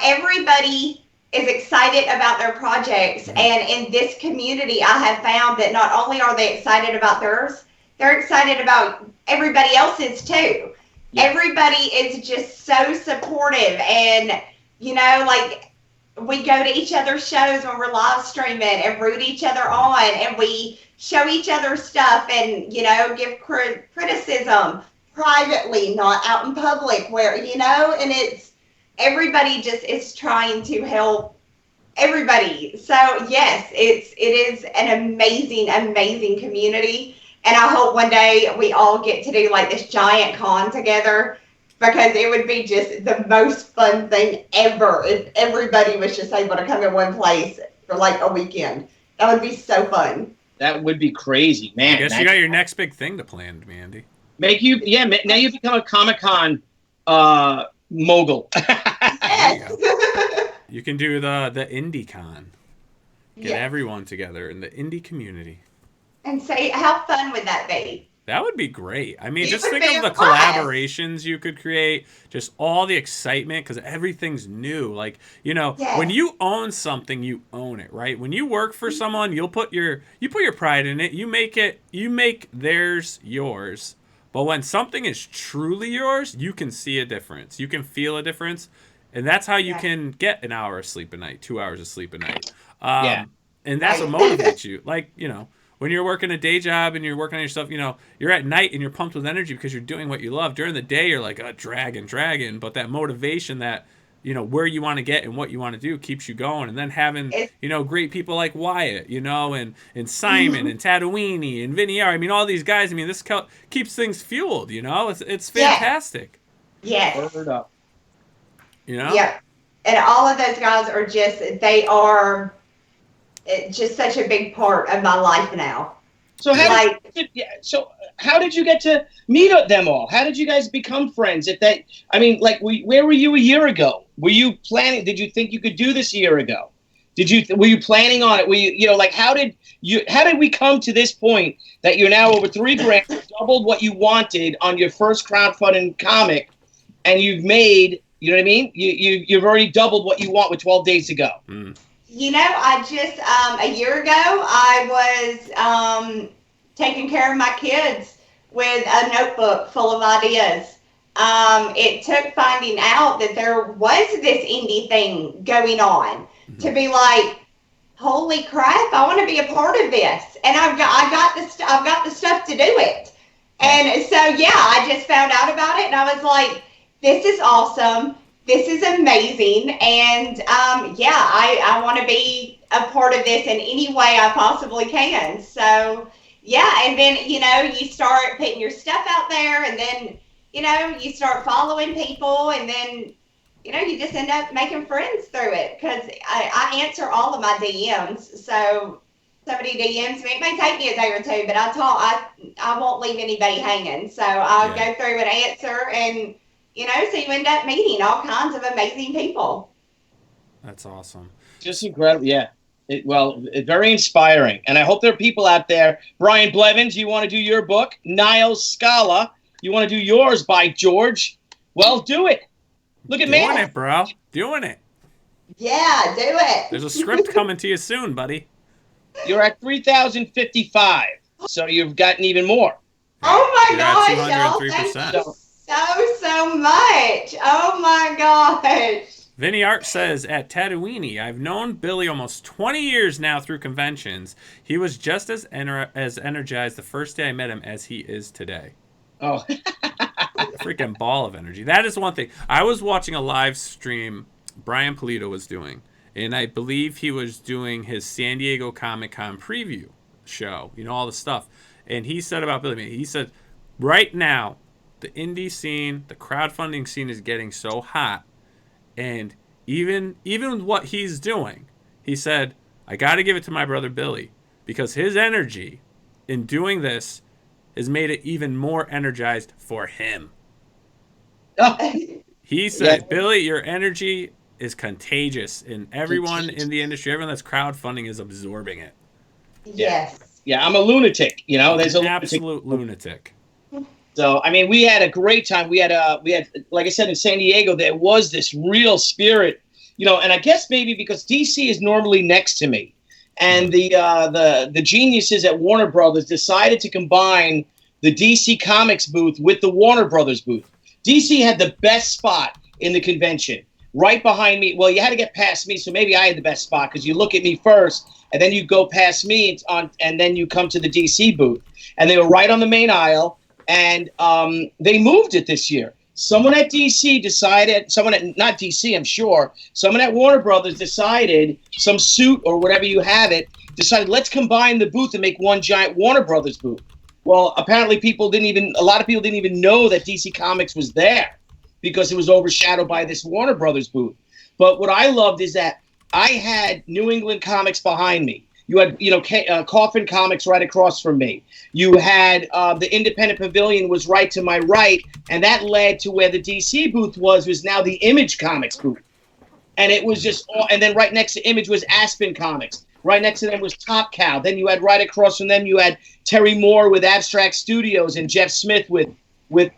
everybody is excited about their projects, and in this community, I have found that not only are they excited about theirs, they're excited about everybody else's too. Yeah. Everybody is just so supportive, and you know, like, we go to each other's shows when we're live streaming and root each other on, and we show each other stuff and, you know, give criticism privately, not out in public, where, you know, and it's, everybody just is trying to help everybody. So yes, it is an amazing community, and I hope one day we all get to do like this giant con together, because it would be just the most fun thing ever if everybody was just able to come in one place for like a weekend. That would be so fun. That would be crazy, man. I guess you got your next big thing to plan, Mandy. Now you become a Comic-Con mogul. Yes. You can do the IndieCon. Get everyone together in the indie community. And say, how fun would that be? That would be great. I mean, just think of the collaborations you could create, just all the excitement, because everything's new. Like, you know, when you own something, you own it, right? When you work for someone, you put your pride in it. You make theirs yours. But when something is truly yours, you can see a difference. You can feel a difference. And that's how you can get an hour of sleep a night, 2 hours of sleep a night. And that's what motivates you. Like, you know, when you're working a day job and you're working on yourself, you know, you're at night and you're pumped with energy because you're doing what you love. During the day, you're like, dragging. But that motivation that, you know, where you want to get and what you want to do keeps you going. And then having, you know, great people like Wyatt, you know, and Simon and Tatooine and Vinny R. I mean, all these guys, I mean, this keeps things fueled, you know. It's fantastic. Yes. Word up. You know? Yeah. And all of those guys are they are just such a big part of my life now. So how did you get to meet them all? How did you guys become friends? Where were you a year ago? Were you planning? Did you think you could do this a year ago? Were you planning on it? Were you know, like, how did we come to this point that you're now over $3,000, doubled what you wanted on your first crowdfunding comic, and you've made, you know what I mean? You've already doubled what you want with 12 days to go. Mm. You know, I just, a year ago, I was taking care of my kids with a notebook full of ideas. It took finding out that there was this indie thing going on to be like, holy crap, I want to be a part of this. And I've got the stuff to do it. And so, yeah, I just found out about it and I was like, this is awesome. This is amazing, and I want to be a part of this in any way I possibly can. So, yeah, and then, you know, you start putting your stuff out there, and then, you know, you start following people, and then, you know, you just end up making friends through it, because I answer all of my DMs, so somebody DMs me. It may take me a day or two, but I won't leave anybody hanging, so I'll go through and answer, and you know, so you end up meeting all kinds of amazing people. That's awesome. Just incredible. Yeah. It's very inspiring. And I hope there are people out there. Brian Blevins, you want to do your book? Nile, Scala. You want to do yours, by George? Well, do it. Look at me. Doing it, bro. Doing it. Yeah, do it. There's a script coming to you soon, buddy. You're at 3,055, so you've gotten even more. Oh my You're at gosh, y'all. 203%. Thank you so much. Oh my gosh. Vinny Art says, at Tatooine, I've known Billy almost 20 years now through conventions. He was just as energized the first day I met him as he is today. Oh. Freaking ball of energy. That is one thing. I was watching a live stream Brian Polito was doing, and I believe he was doing his San Diego Comic-Con preview show, you know, all the stuff. And he said about Billy, he said, right now, the indie scene, the crowdfunding scene is getting so hot. And even with what he's doing, he said, I got to give it to my brother Billy, because his energy in doing this has made it even more energized for him. Oh. He said, Yeah. Billy, your energy is contagious, and everyone in the industry, everyone that's crowdfunding is absorbing it. Yes. Yeah, I'm a lunatic. You know, there's a An lunatic. absolute lunatic. So, I mean, we had a great time. We had, like I said, in San Diego, there was this real spirit, you know, and I guess maybe because DC is normally next to me, and the geniuses at Warner Brothers decided to combine the DC Comics booth with the Warner Brothers booth. DC had the best spot in the convention, right behind me. Well, you had to get past me, so maybe I had the best spot, because you look at me first, and then you go past me, and then you come to the DC booth. And they were right on the main aisle, and they moved it this year. Someone at DC decided, not DC, I'm sure, someone at Warner Brothers decided, some suit or whatever you have it, decided, let's combine the booth and make one giant Warner Brothers booth. Well, apparently a lot of people didn't even know that DC Comics was there, because it was overshadowed by this Warner Brothers booth. But what I loved is that I had New England Comics behind me. You had, Coffin Comics right across from me. You had the Independent Pavilion was right to my right, and that led to where the DC booth was now the Image Comics booth. And it was just, and then right next to Image was Aspen Comics. Right next to them was Top Cow. Then you had right across from them, you had Terry Moore with Abstract Studios and Jeff Smith with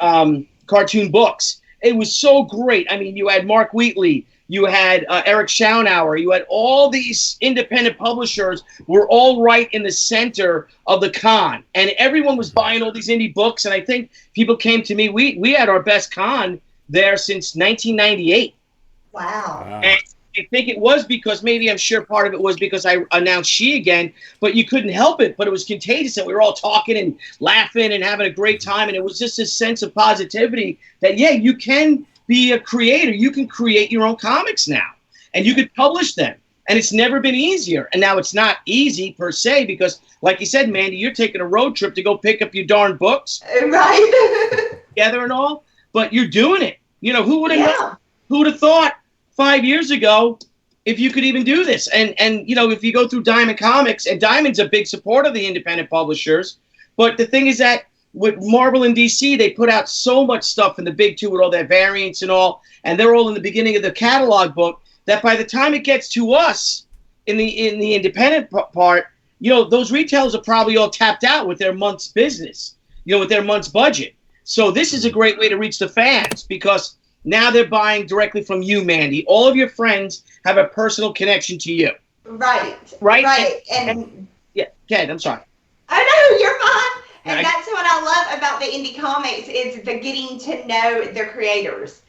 Cartoon Books. It was so great. I mean, you had Mark Wheatley. You had Eric Schaunauer. You had all these independent publishers were all right in the center of the con. And everyone was buying all these indie books. And I think people came to me. We had our best con there since 1998. Wow. And I think it was because, maybe I'm sure part of it was because I announced She Again, but you couldn't help it. But it was contagious, and we were all talking and laughing and having a great time. And it was just this sense of positivity that, yeah, you can be a creator. You can create your own comics now, and you could publish them. And it's never been easier. And now it's not easy per se, because, like you said, Mandy, you're taking a road trip to go pick up your darn books Right. together and all, but you're doing it. You know, who would have Yeah. who would have thought 5 years ago if you could even do this? And if you go through Diamond Comics, and Diamond's a big supporter of the independent publishers, but the thing is that with Marvel and DC, they put out so much stuff in the big two with all their variants and all, and they're all in the beginning of the catalog book, that by the time it gets to us in the independent part, those retailers are probably all tapped out with their month's business, with their month's budget. So this is a great way to reach the fans, because now they're buying directly from you, Mandy. All of your friends have a personal connection to you. Right. Right? Right. And Yeah, Ken, I'm sorry. oh no, you're fine. And I- that's what I love about the indie comics is the getting to know their creators.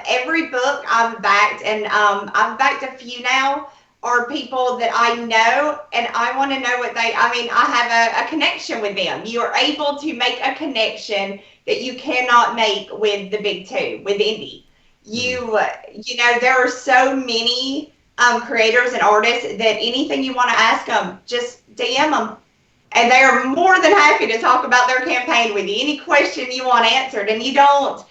Every book I've backed, and I've backed a few now, are people that I know, and I want to know I have a connection with them. You are able to make a connection that you cannot make with the big two, with indie. There are so many creators and artists that anything you want to ask them, just DM them. And they are more than happy to talk about their campaign with you. Any question you want answered, and you don't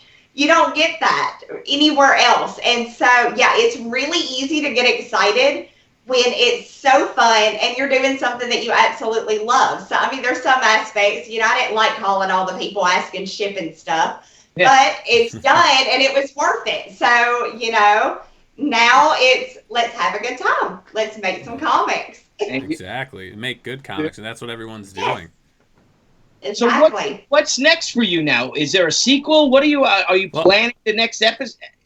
get that anywhere else. And so, yeah, it's really easy to get excited when it's so fun and you're doing something that you absolutely love. So, there's some aspects, I didn't like calling all the people asking shipping stuff, but it's done and it was worth it. So, now it's, let's have a good time. Let's make some comics. Exactly. Make good comics, and that's what everyone's doing. Exactly. So what's next for you now? Is there a sequel? What are you planning the next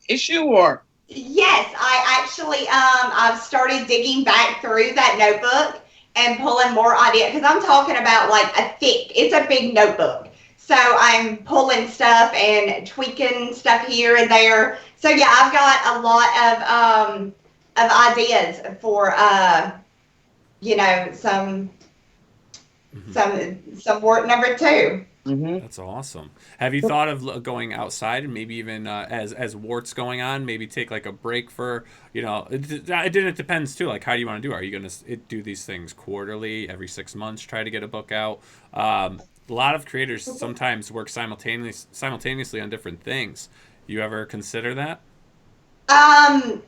issue or? Yes, I actually I've started digging back through that notebook and pulling more ideas because I'm talking about like it's a big notebook. So I'm pulling stuff and tweaking stuff here and there. So yeah, I've got a lot of ideas for some work number 2. Mm-hmm. That's awesome. Have you thought of going outside and maybe even as Wart's going on, maybe take like a break for, it depends too. Like, how do you want to do it? Are you going to do these things quarterly, every 6 months, try to get a book out? A lot of creators sometimes work simultaneously on different things. You ever consider that? At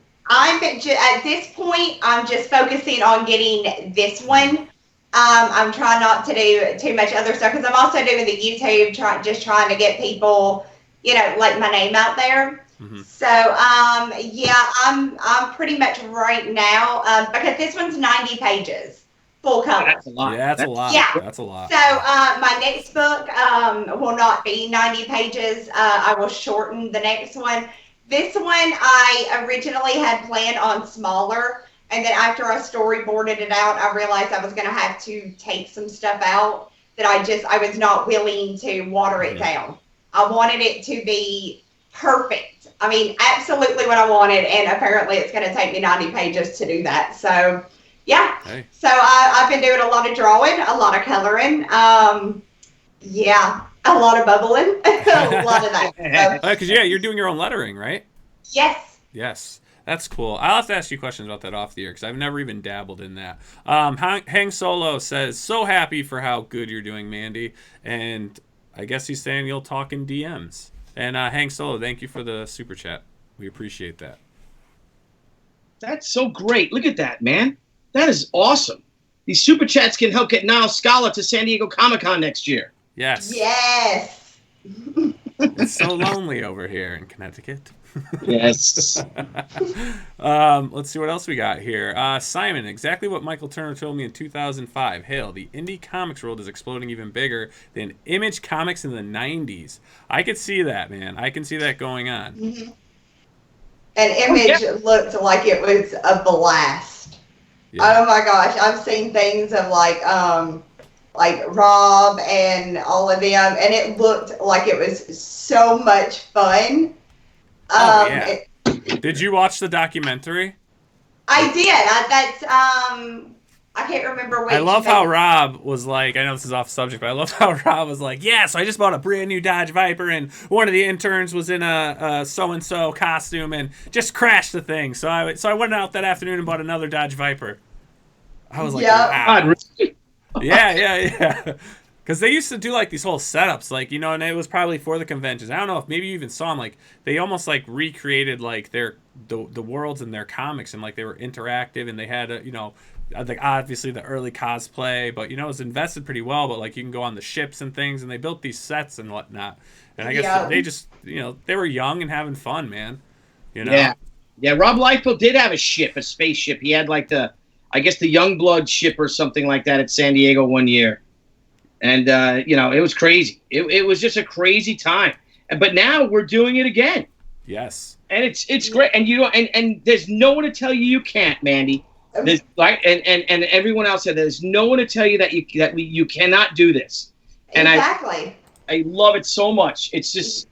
this point, I'm just focusing on getting this one. I'm trying not to do too much other stuff because I'm also doing the YouTube, just trying to get people, like my name out there. Mm-hmm. So, I'm pretty much right now because this one's 90 pages, full color. That's a lot. Yeah, that's a lot. Yeah. That's a lot. So, my next book will not be 90 pages. I will shorten the next one. This one I originally had planned on smaller. And then after I storyboarded it out, I realized I was going to have to take some stuff out that I was not willing to water it down. I wanted it to be perfect. I mean, absolutely what I wanted. And apparently it's going to take me 90 pages to do that. So, yeah. Hey. So I've been doing a lot of drawing, a lot of coloring. A lot of bubbling, a lot of that. Because, you're doing your own lettering, right? Yes. Yes. That's cool. I'll have to ask you questions about that off the air because I've never even dabbled in that. Hang Solo says, so happy for how good you're doing, Mandy. And I guess he's saying you'll talk in DMs. And Hang Solo, thank you for the super chat. We appreciate that. That's so great. Look at that, man. That is awesome. These super chats can help get Nile Scala to San Diego Comic-Con next year. Yes. Yes. It's so lonely over here in Connecticut. Yes. Let's see what else we got here. Simon, exactly what Michael Turner told me in 2005. Hail, the indie comics world is exploding even bigger than Image Comics in the 90s. I could see that, man. I can see that going on. Mm-hmm. And Image looked like it was a blast. Yeah. Oh my gosh, I've seen things of like Rob and all of them, and it looked like it was so much fun. Did you watch the documentary? I did. I can't remember which. I love how Rob was like, I know this is off subject, but I love how Rob was like, so I just bought a brand new Dodge Viper, and one of the interns was in a so-and-so costume and just crashed the thing. So I went out that afternoon and bought another Dodge Viper. I was like, wow. Yeah. Because they used to do like these whole setups, like, and it was probably for the conventions. I don't know if maybe you even saw them. Like, they almost like recreated like the worlds in their comics, and like they were interactive, and they had like obviously the early cosplay, but it was invested pretty well. But like you can go on the ships and things, and they built these sets and whatnot. And I guess they just they were young and having fun, man. Yeah. Rob Liefeld did have a spaceship. He had like the Youngblood ship or something like that at San Diego one year. And, it was crazy. It was just a crazy time. But now we're doing it again. Yes. And it's great. And, and there's no one to tell you can't, Mandy. There's, like, and everyone else said there's no one to tell you that you cannot do this. And exactly. I love it so much. It's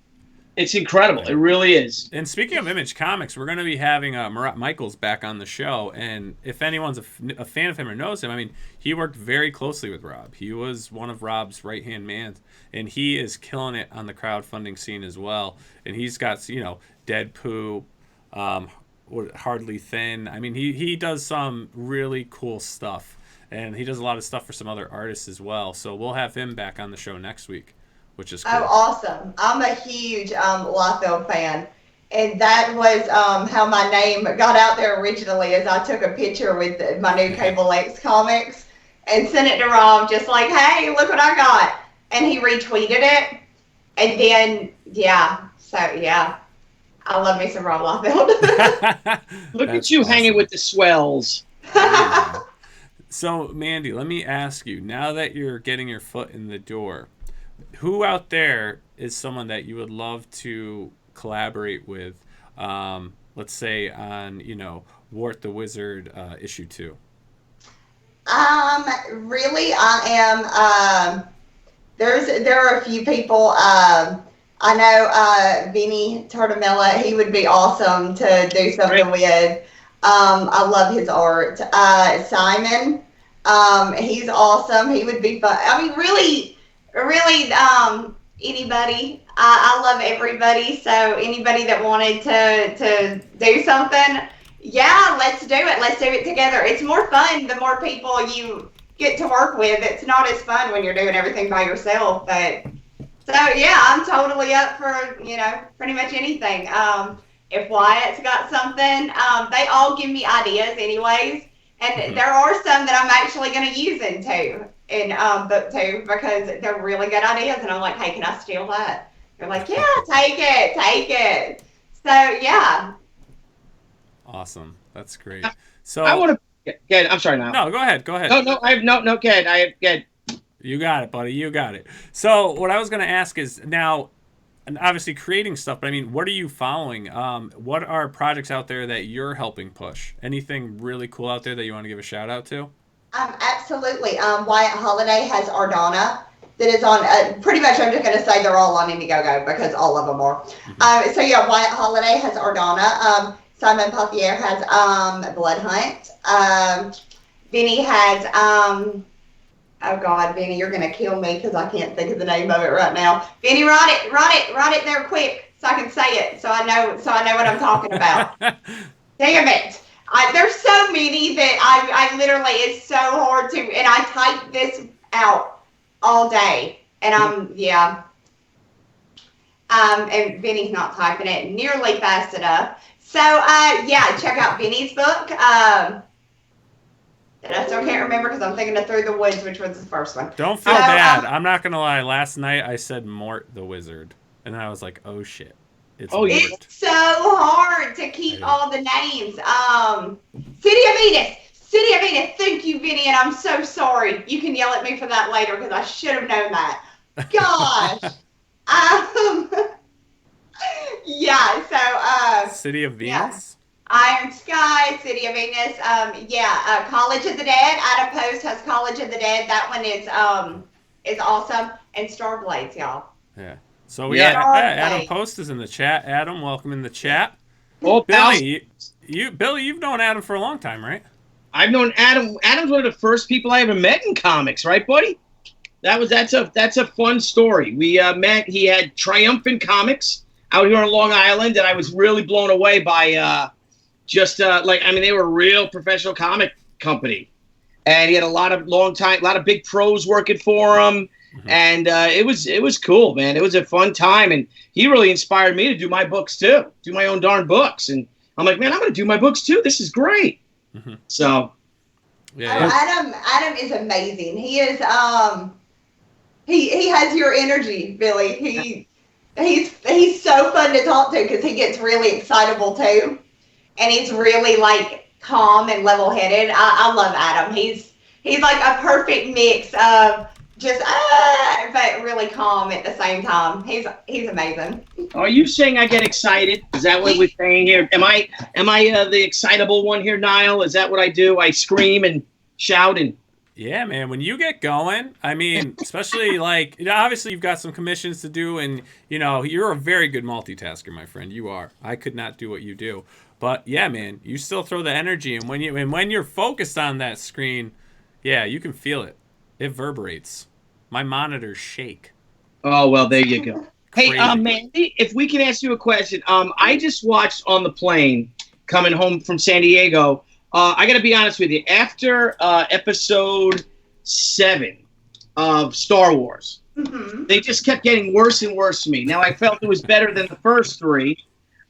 incredible. It really is. And speaking of Image Comics, we're going to be having Marat Michaels back on the show. And if anyone's a fan of him or knows him, I mean, he worked very closely with Rob. He was one of Rob's right-hand man. And he is killing it on the crowdfunding scene as well. And he's got, Dead Poo, Hardly Thin. I mean, he does some really cool stuff. And he does a lot of stuff for some other artists as well. So we'll have him back on the show next week, which is cool. Oh, awesome. I'm a huge Liefeld fan. And that was how my name got out there originally, is I took a picture with my new Cable X comics and sent it to Rob, just like, hey, look what I got. And he retweeted it. And then, I love me some Rob Liefeld. Look at you awesome. Hanging with the swells. So, Mandy, let me ask you, now that you're getting your foot in the door, who out there is someone that you would love to collaborate with? Let's say on, Wart the Wizard issue 2. Really, I am. There are a few people. I know Vinny Tortomella. He would be awesome to do something with. I love his art. Simon, he's awesome. He would be fun. I mean, really, anybody. I love everybody. So anybody that wanted to do something, yeah, let's do it. Let's do it together. It's more fun the more people you get to work with. It's not as fun when you're doing everything by yourself. But so yeah, I'm totally up for pretty much anything. If Wyatt's got something, they all give me ideas anyways, and there are some that I'm actually going to use in book 2 because they're really good ideas, and I'm like, hey, can I steal that? They're like, yeah, take it. So yeah. Awesome. That's great. So I want to. Good. I'm sorry, Nile. No, go ahead. No. I have no. Good. I have good. You got it, buddy. You got it. So what I was going to ask is now, and obviously creating stuff, but I mean, what are you following? What are projects out there that you're helping push? Anything really cool out there that you want to give a shout out to? Absolutely. Wyatt Holiday has Ardonna that is on, pretty much I'm just going to say they're all on Indiegogo because all of them are. So yeah, Wyatt Holiday has Ardonna. Simon Pothier has Blood Hunt. Vinny has, oh God, Vinny, you're going to kill me because I can't think of the name of it right now. Vinny, write it there quick so I can say it so I know what I'm talking about. Damn it. There's so many that I literally, it's so hard to, and I type this out all day, and and Vinny's not typing it nearly fast enough. So, yeah, check out Vinny's book, that I still can't remember because I'm thinking of Through the Woods, which was the first one. Don't feel bad. I'm not going to lie. Last night I said Wart the Wizard, and then I was like, oh, shit. It's so hard to keep all the names. City of Venus. Thank you, Vinny, and I'm so sorry. You can yell at me for that later because I should have known that. Gosh. Yeah. So. City of Venus. Iron Sky, City of Venus. College of the Dead. Adam Post has College of the Dead. That one is awesome. And Starblades, y'all. Yeah. So we have Adam Post is in the chat. Adam, welcome in the chat. Well, Billy, you've known Adam for a long time, right? I've known Adam. Adam's one of the first people I ever met in comics, right, buddy? That's a fun story. We met. He had Triumphant Comics out here on Long Island, and I was really blown away by they were a real professional comic company, and he had a lot of big pros working for him. And it was cool, man. It was a fun time, and he really inspired me to do my books too, do my own darn books. And I'm like, man, I'm going to do my books too. This is great. So, Adam is amazing. He is he has your energy, Billy. He's so fun to talk to because he gets really excitable too, and he's really like calm and level-headed. I love Adam. He's like a perfect mix of just but really calm at the same time. He's amazing. Are you saying I get excited? Is that what we're saying here? Am I the excitable one here, Nile? Is that what I do? I scream and shout and. Yeah, man. When you get going, I mean, especially obviously you've got some commissions to do, and you're a very good multitasker, my friend. You are. I could not do what you do, but yeah, man, you still throw the energy, and when you're focused on that screen, yeah, you can feel it. It reverberates. My monitors shake. Oh, well, there you go. Hey, Mandy, if we can ask you a question. I just watched on the plane coming home from San Diego. I got to be honest with you. After episode 7 of Star Wars, they just kept getting worse and worse to me. Now, I felt it was better than the first 3.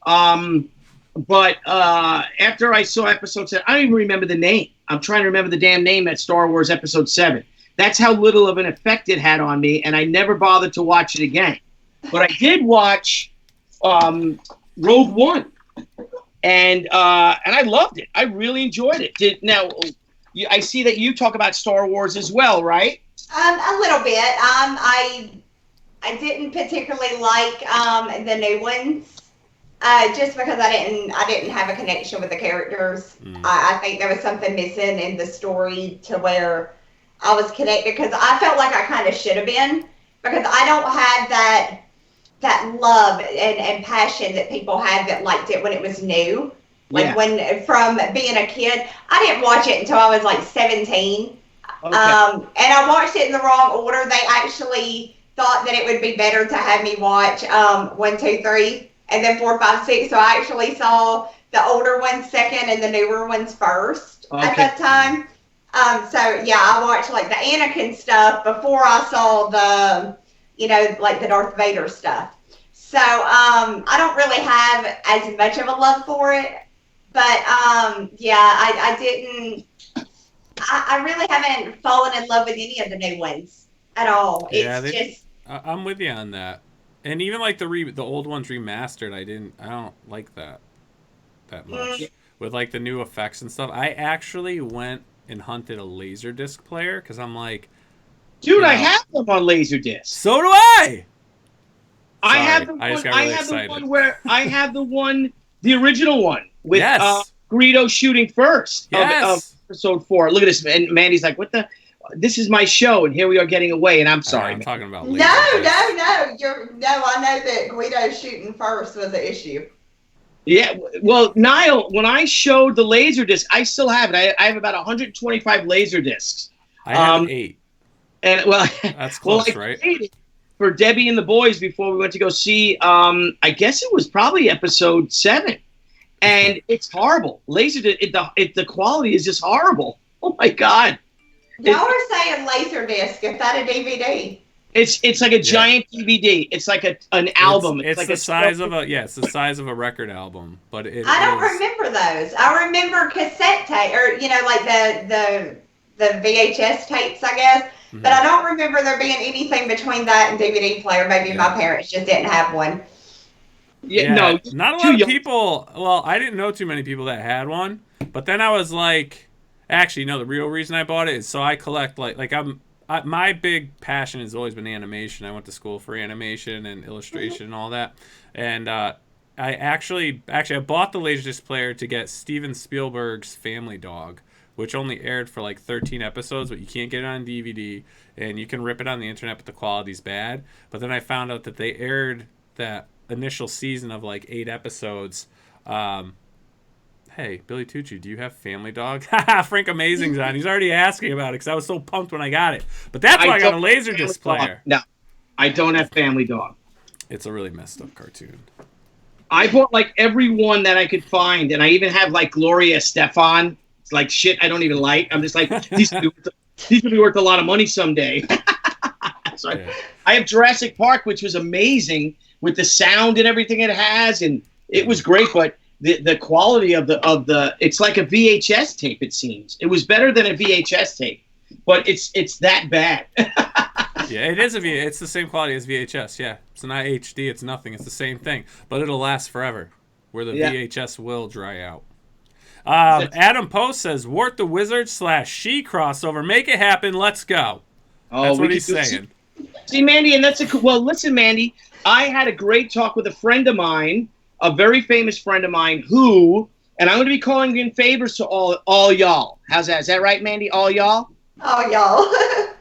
But after I saw episode 7, I don't even remember the name. I'm trying to remember the damn name at Star Wars episode 7. That's how little of an effect it had on me, and I never bothered to watch it again. But I did watch Rogue One, and I loved it. I really enjoyed it. I see that you talk about Star Wars as well, right? A little bit. I didn't particularly like the new ones. Just because I didn't have a connection with the characters. I think there was something missing in the story to where I was connected, because I felt like I kind of should have been, because I don't have that love and passion that people had that liked it when it was new. Like when from being a kid, I didn't watch it until I was like 17. Okay. And I watched it in the wrong order. They actually thought that it would be better to have me watch 1, 2, 3, and then 4, 5, 6. So I actually saw the older ones second and the newer ones first at that time. So yeah, I watched like the Anakin stuff before I saw the, like the Darth Vader stuff. So I don't really have as much of a love for it, but yeah, I didn't. I really haven't fallen in love with any of the new ones at all. It's just. I'm with you on that. And even like the old ones remastered, I don't like that much. With like the new effects and stuff. I actually went and hunted a Laserdisc player because I'm like, dude, I have them on Laserdisc. So do I. I have the one. The original one with Greedo shooting first of episode 4. Look at this, and Mandy's like, "What the? This is my show, and here we are getting away." And I'm sorry, I'm talking about. No. I know that Guido shooting first was the issue. Yeah, well, Nile, when I showed the Laserdisc, I still have it. I have about 125 Laserdiscs. I have 8. And well, that's close, right? For Debbie and the boys before we went to go see, I guess it was probably episode 7, and it's horrible. Laserdisc, the quality is just horrible. Oh my God! Y'all are saying Laserdisc. Is that a DVD? It's like a giant DVD. It's like an album. It's like the size of it's the size of a record album, but I don't remember those. I remember cassette tape, or like the VHS tapes, I guess. Mm-hmm. But I don't remember there being anything between that and DVD player. Maybe my parents just didn't have one. Yeah, no, not a lot of people. Well, I didn't know too many people that had one. But then I was like, actually, no. The real reason I bought it is so I collect my big passion has always been animation. I went to school for animation and illustration and all that. And I actually I bought the Laserdisc player to get Steven Spielberg's Family Dog, which only aired for like 13 episodes, but you can't get it on DVD, and you can rip it on the internet, but the quality's bad. But then I found out that they aired that initial season of like 8 episodes. Hey, Billy Tucci, do you have Family Dog? Frank Amazing's on. He's already asking about it because I was so pumped when I got it. But that's why I got a Laserdisc player. No, I don't have Family Dog. It's a really messed up cartoon. I bought like every one that I could find, and I even have like Gloria Estefan. It's like shit I don't even like. I'm just like, these will be worth a lot of money someday. So I have Jurassic Park, which was amazing with the sound and everything it has, and it was great, but the quality of the it's like a VHS tape, it seems. It was better than a VHS tape, but it's that bad. Yeah, it is it's the same quality as VHS, yeah. It's not HD, it's nothing. It's the same thing, but it'll last forever, where the VHS will dry out. Adam Post says, Wart the Wizard / She crossover. Make it happen. Let's go. That's what he's saying. See, Mandy, and well, listen, Mandy, I had a great talk with a friend of mine, a very famous friend of mine who, and I'm going to be calling in favors to all y'all. How's that? Is that right, Mandy? All y'all? All y'all.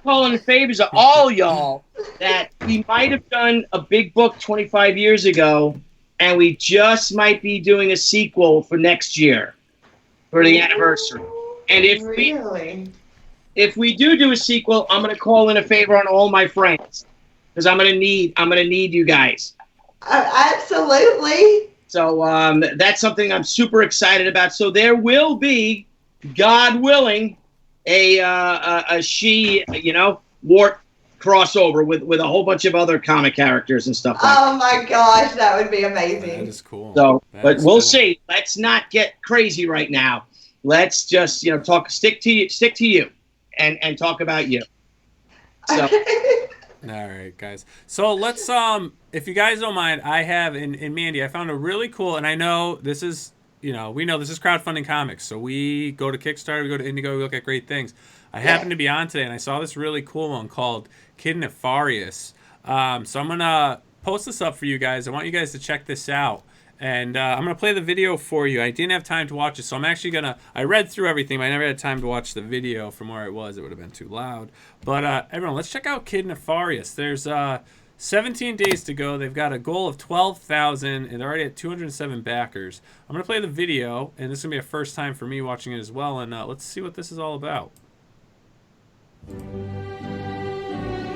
Calling in favors of all y'all that we might have done a big book 25 years ago, and we just might be doing a sequel for next year for the anniversary. And if we do a sequel, I'm going to call in a favor on all my friends because I'm going to need you guys. Absolutely. So that's something I'm super excited about. So there will be, God willing, a she, Wart crossover with a whole bunch of other comic characters and stuff like that. Oh my gosh, that would be amazing. That is cool. So, but we'll see. Let's not get crazy right now. Let's just, stick to you and talk about you. So. All right, guys. So let's if you guys don't mind, I have in Mandy, I found a really cool, and I know this is, we know this is crowdfunding comics, so we go to Kickstarter, we go to Indiegogo, we look at great things. I happened to be on today, and I saw this really cool one called Kid Nefarious. So I'm gonna post this up for you guys. I want you guys to check this out. And I'm going to play the video for you. I didn't have time to watch it, so I'm actually going to... I read through everything, but I never had time to watch the video from where it was. It would have been too loud. But everyone, let's check out Kid Nefarious. There's 17 days to go. They've got a goal of 12,000, and they're already at 207 backers. I'm going to play the video, and this is going to be a first time for me watching it as well. And let's see what this is all about.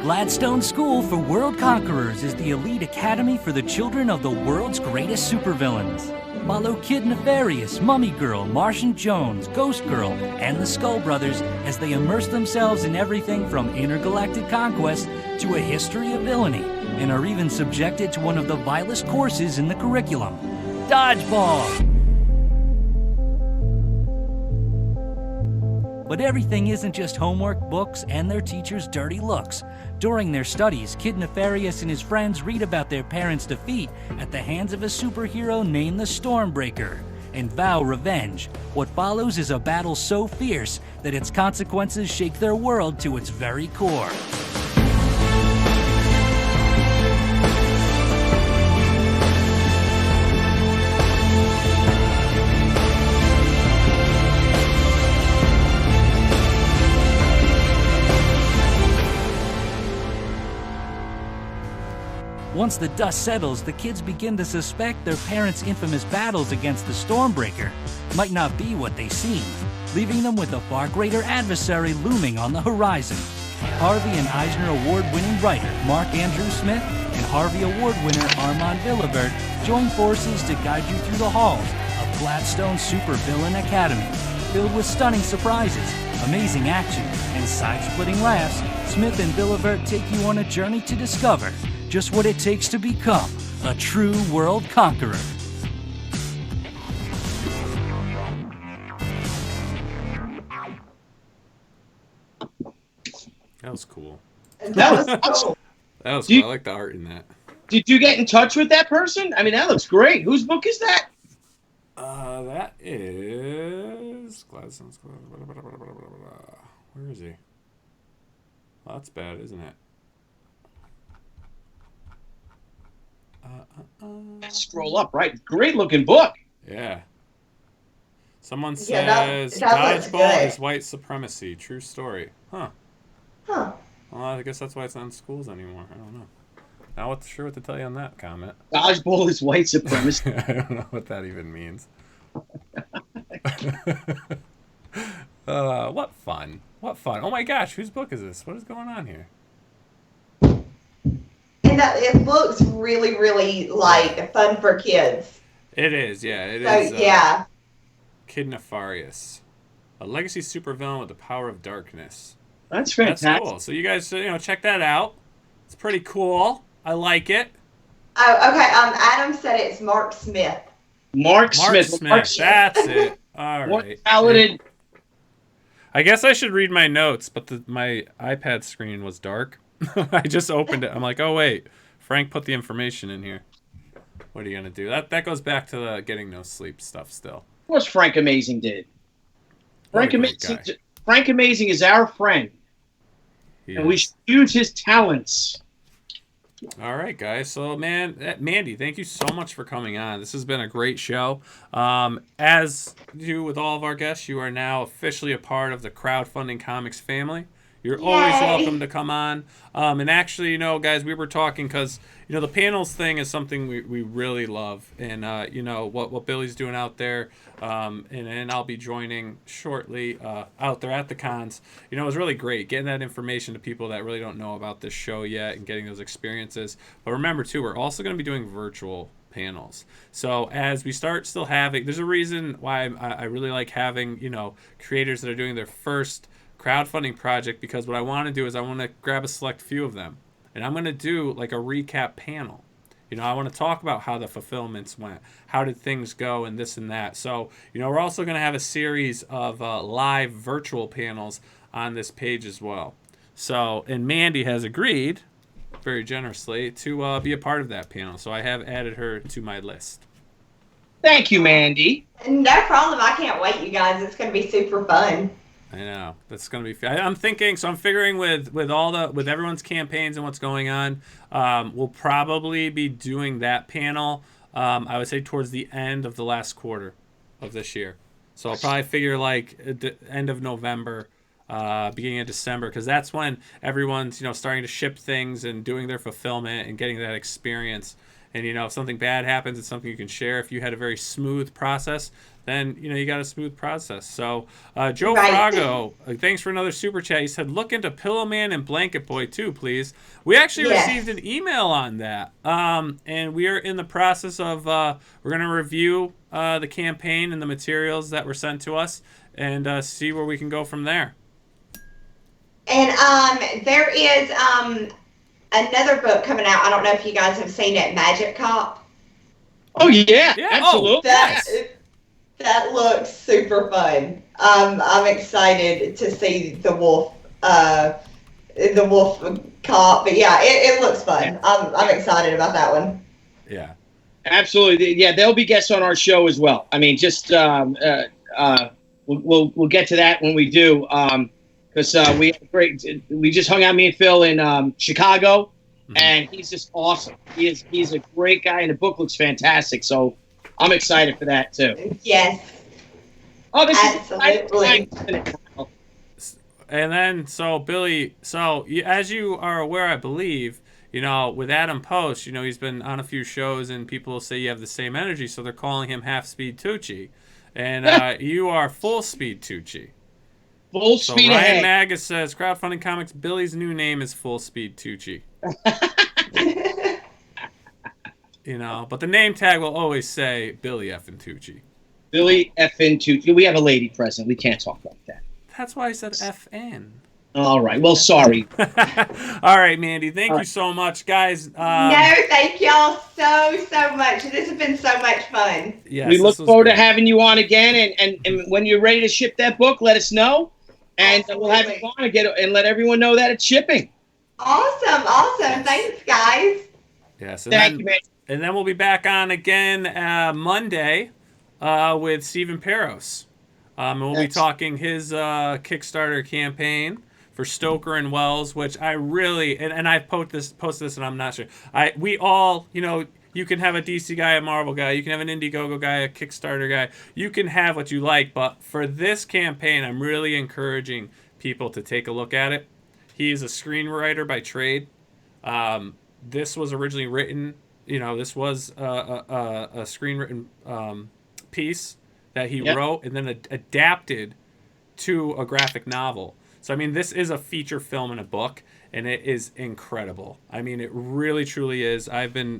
Gladstone School for World Conquerors is the elite academy for the children of the world's greatest supervillains. Follow Kid Nefarious, Mummy Girl, Martian Jones, Ghost Girl, and the Skull Brothers as they immerse themselves in everything from intergalactic conquest to a history of villainy, and are even subjected to one of the vilest courses in the curriculum, Dodgeball! But everything isn't just homework, books, and their teachers' dirty looks. During their studies, Kid Nefarious and his friends read about their parents' defeat at the hands of a superhero named the Stormbreaker and vow revenge. What follows is a battle so fierce that its consequences shake their world to its very core. Once the dust settles, the kids begin to suspect their parents' infamous battles against the Stormbreaker might not be what they seem, leaving them with a far greater adversary looming on the horizon. Harvey and Eisner Award-winning writer Mark Andrew Smith and Harvey Award winner Armand Villevert join forces to guide you through the halls of Gladstone Supervillain Academy. Filled with stunning surprises, amazing action, and side-splitting laughs, Smith and Villevert take you on a journey to discover just what it takes to become a true world conqueror. That was cool. That was awesome. That was cool. I like the art in that. Did you get in touch with that person? I mean, that looks great. Whose book is that? That is Gladstone's. Where is he? Well, that's bad, isn't it? Scroll up, right? Great looking book. Yeah. Someone Yeah, says that looks dodgeball good. is white supremacy. True story. Huh. Huh. Well, I guess that's why it's not in schools anymore. I don't know. Not sure what to tell you on that comment. Dodgeball is white supremacy. I don't know what that even means. What fun. What fun. Oh my gosh, whose book is this? What is going on here? And that it looks really, really like fun for kids. It is, yeah. It So is. yeah. Kid Nefarious. A legacy supervillain with the power of darkness. That's That's fantastic. cool. So you guys, check that out. It's pretty cool. I like it. Oh, okay. Adam said it's Mark Smith. Mark Mark Smith. Smith. That's it. All What right. talented. I guess I should read my notes, but my iPad screen was dark. I just opened it. I'm like, oh wait, Frank put the information in here. What are you gonna do? That goes back to the getting no sleep stuff still. What Frank Amazing did. What a Frank great Amazing. guy. Frank Amazing is our friend, He and we is. should use his talents. All right, guys. So, Mandy, thank you so much for coming on. This has been a great show. As you with all of our guests, you are now officially a part of the Crowdfunding Comics family. You're always Yay. welcome to come on. And actually, guys, we were talking because, the panels thing is something we really love. And, what Billy's doing out there, and I'll be joining shortly out there at the cons. It was really great getting that information to people that really don't know about this show yet and getting those experiences. But remember, too, we're also going to be doing virtual panels. So as we start still having, there's a reason why I really like having, creators that are doing their first crowdfunding project, because what I want to do is I want to grab a select few of them and I'm going to do like a recap panel. I want to talk about how the fulfillments went, how did things go, and this and that. So we're also going to have a series of live virtual panels on this page as well. So, and Mandy has agreed very generously to be a part of that panel, so I have added her to my list. Thank you, Mandy. No problem. I can't wait, you guys. It's going to be super fun. I know that's gonna be. I'm thinking. So I'm figuring with everyone's campaigns and what's going on, we'll probably be doing that panel. I would say towards the end of the last quarter of this year. So I'll probably figure like at the end of November, beginning of December, because that's when everyone's starting to ship things and doing their fulfillment and getting that experience. And if something bad happens, it's something you can share. If you had a very smooth process, then you got a smooth process. So Joe Frago, thanks for another super chat. He said, look into Pillowman and Blanket Boy too, please. We actually received an email on that, and we are in the process of we're going to review the campaign and the materials that were sent to us, and see where we can go from there. And there is another book coming out. I don't know if you guys have seen it, Magic Cop. Oh yeah, absolutely. That looks super fun. I'm excited to see the wolf cop. But yeah, it looks fun. I'm excited about that one. Yeah, absolutely. Yeah, they'll be guests on our show as well. I mean, just we'll get to that when we do. Because we just hung out, me and Phil, in Chicago, and he's just awesome. He's a great guy, and the book looks fantastic. So I'm excited for that too. Yes. Oh, this absolutely. And then, so Billy, as you are aware, I believe, with Adam Post, he's been on a few shows, and people will say you have the same energy, so they're calling him Half Speed Tucci, and you are Full Speed Tucci. Full speed Ryan ahead. Magus says, Crowdfunding Comics, Billy's new name is Full Speed Tucci. But the name tag will always say Billy Effin' Tucci. Billy Effin' Tucci. We have a lady present. We can't talk like that. That's why I said FN. All right. Well, sorry. All right, Mandy. Thank you so much, guys. No, thank y'all so much. This has been so much fun. Yes, we look forward to having you on again. And when you're ready to ship that book, let us know. And we'll have you on and let everyone know that it's shipping. Awesome. Yes. Thanks, guys. Yes. Thank you, man. And then we'll be back on again Monday with Stephen Peros. And we'll be talking his Kickstarter campaign for Stoker and Wells, which I really, and I've posted this and I'm not sure. We all, you can have a DC guy, a Marvel guy, you can have an Indiegogo guy, a Kickstarter guy. You can have what you like, but for this campaign, I'm really encouraging people to take a look at it. He is a screenwriter by trade. This was originally written, this was a screenwritten piece that he wrote and then adapted to a graphic novel. So, I mean, this is a feature film and a book, and it is incredible. I mean, it really, truly is. I've been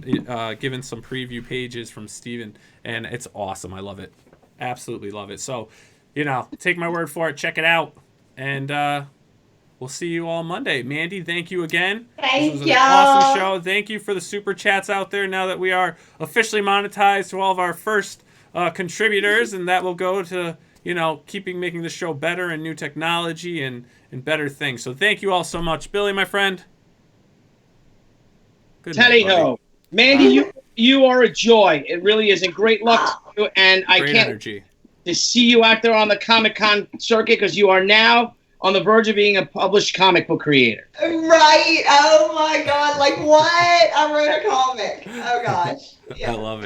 given some preview pages from Steven, and it's awesome. I love it. Absolutely love it. So, take my word for it. Check it out. And we'll see you all Monday. Mandy, thank you again. Thank This was y'all. an awesome show. Thank you for the super chats out there now that we are officially monetized to all of our first contributors, and that will go to making the show better and new technology and better things. So thank you all so much. Billy, my friend. Good Tally night, ho. Mandy, you are a joy. It really is. And great luck to you. And I Great can't energy. to see you out there on the Comic-Con circuit, because you are now on the verge of being a published comic book creator. Right. Oh my God. Like what? I wrote a comic. Oh gosh. I love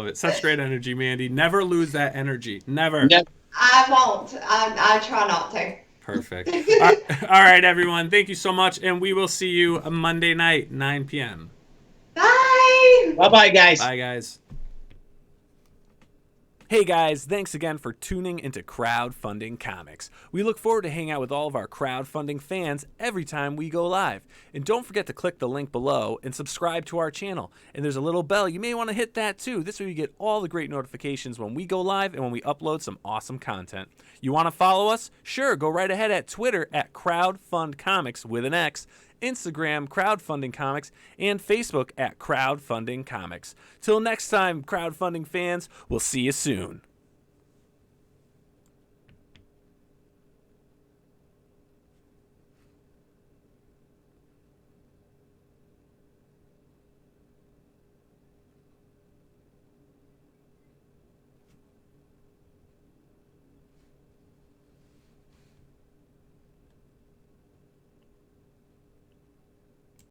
it. Such great energy, Mandy. Never lose that energy. Never. I won't. I try not to. Perfect. All right, everyone. Thank you so much, and we will see you Monday night, 9 p.m. Bye. Bye-bye, guys. Bye, guys. Hey guys, thanks again for tuning into Crowdfunding Comics. We look forward to hanging out with all of our crowdfunding fans every time we go live. And don't forget to click the link below and subscribe to our channel. And there's a little bell, you may want to hit that too. This way you get all the great notifications when we go live and when we upload some awesome content. You want to follow us? Sure, go right ahead at Twitter at CrowdFundComics with an X, Instagram, Crowdfunding Comics, and Facebook at Crowdfunding Comics. Till next time, crowdfunding fans, we'll see you soon.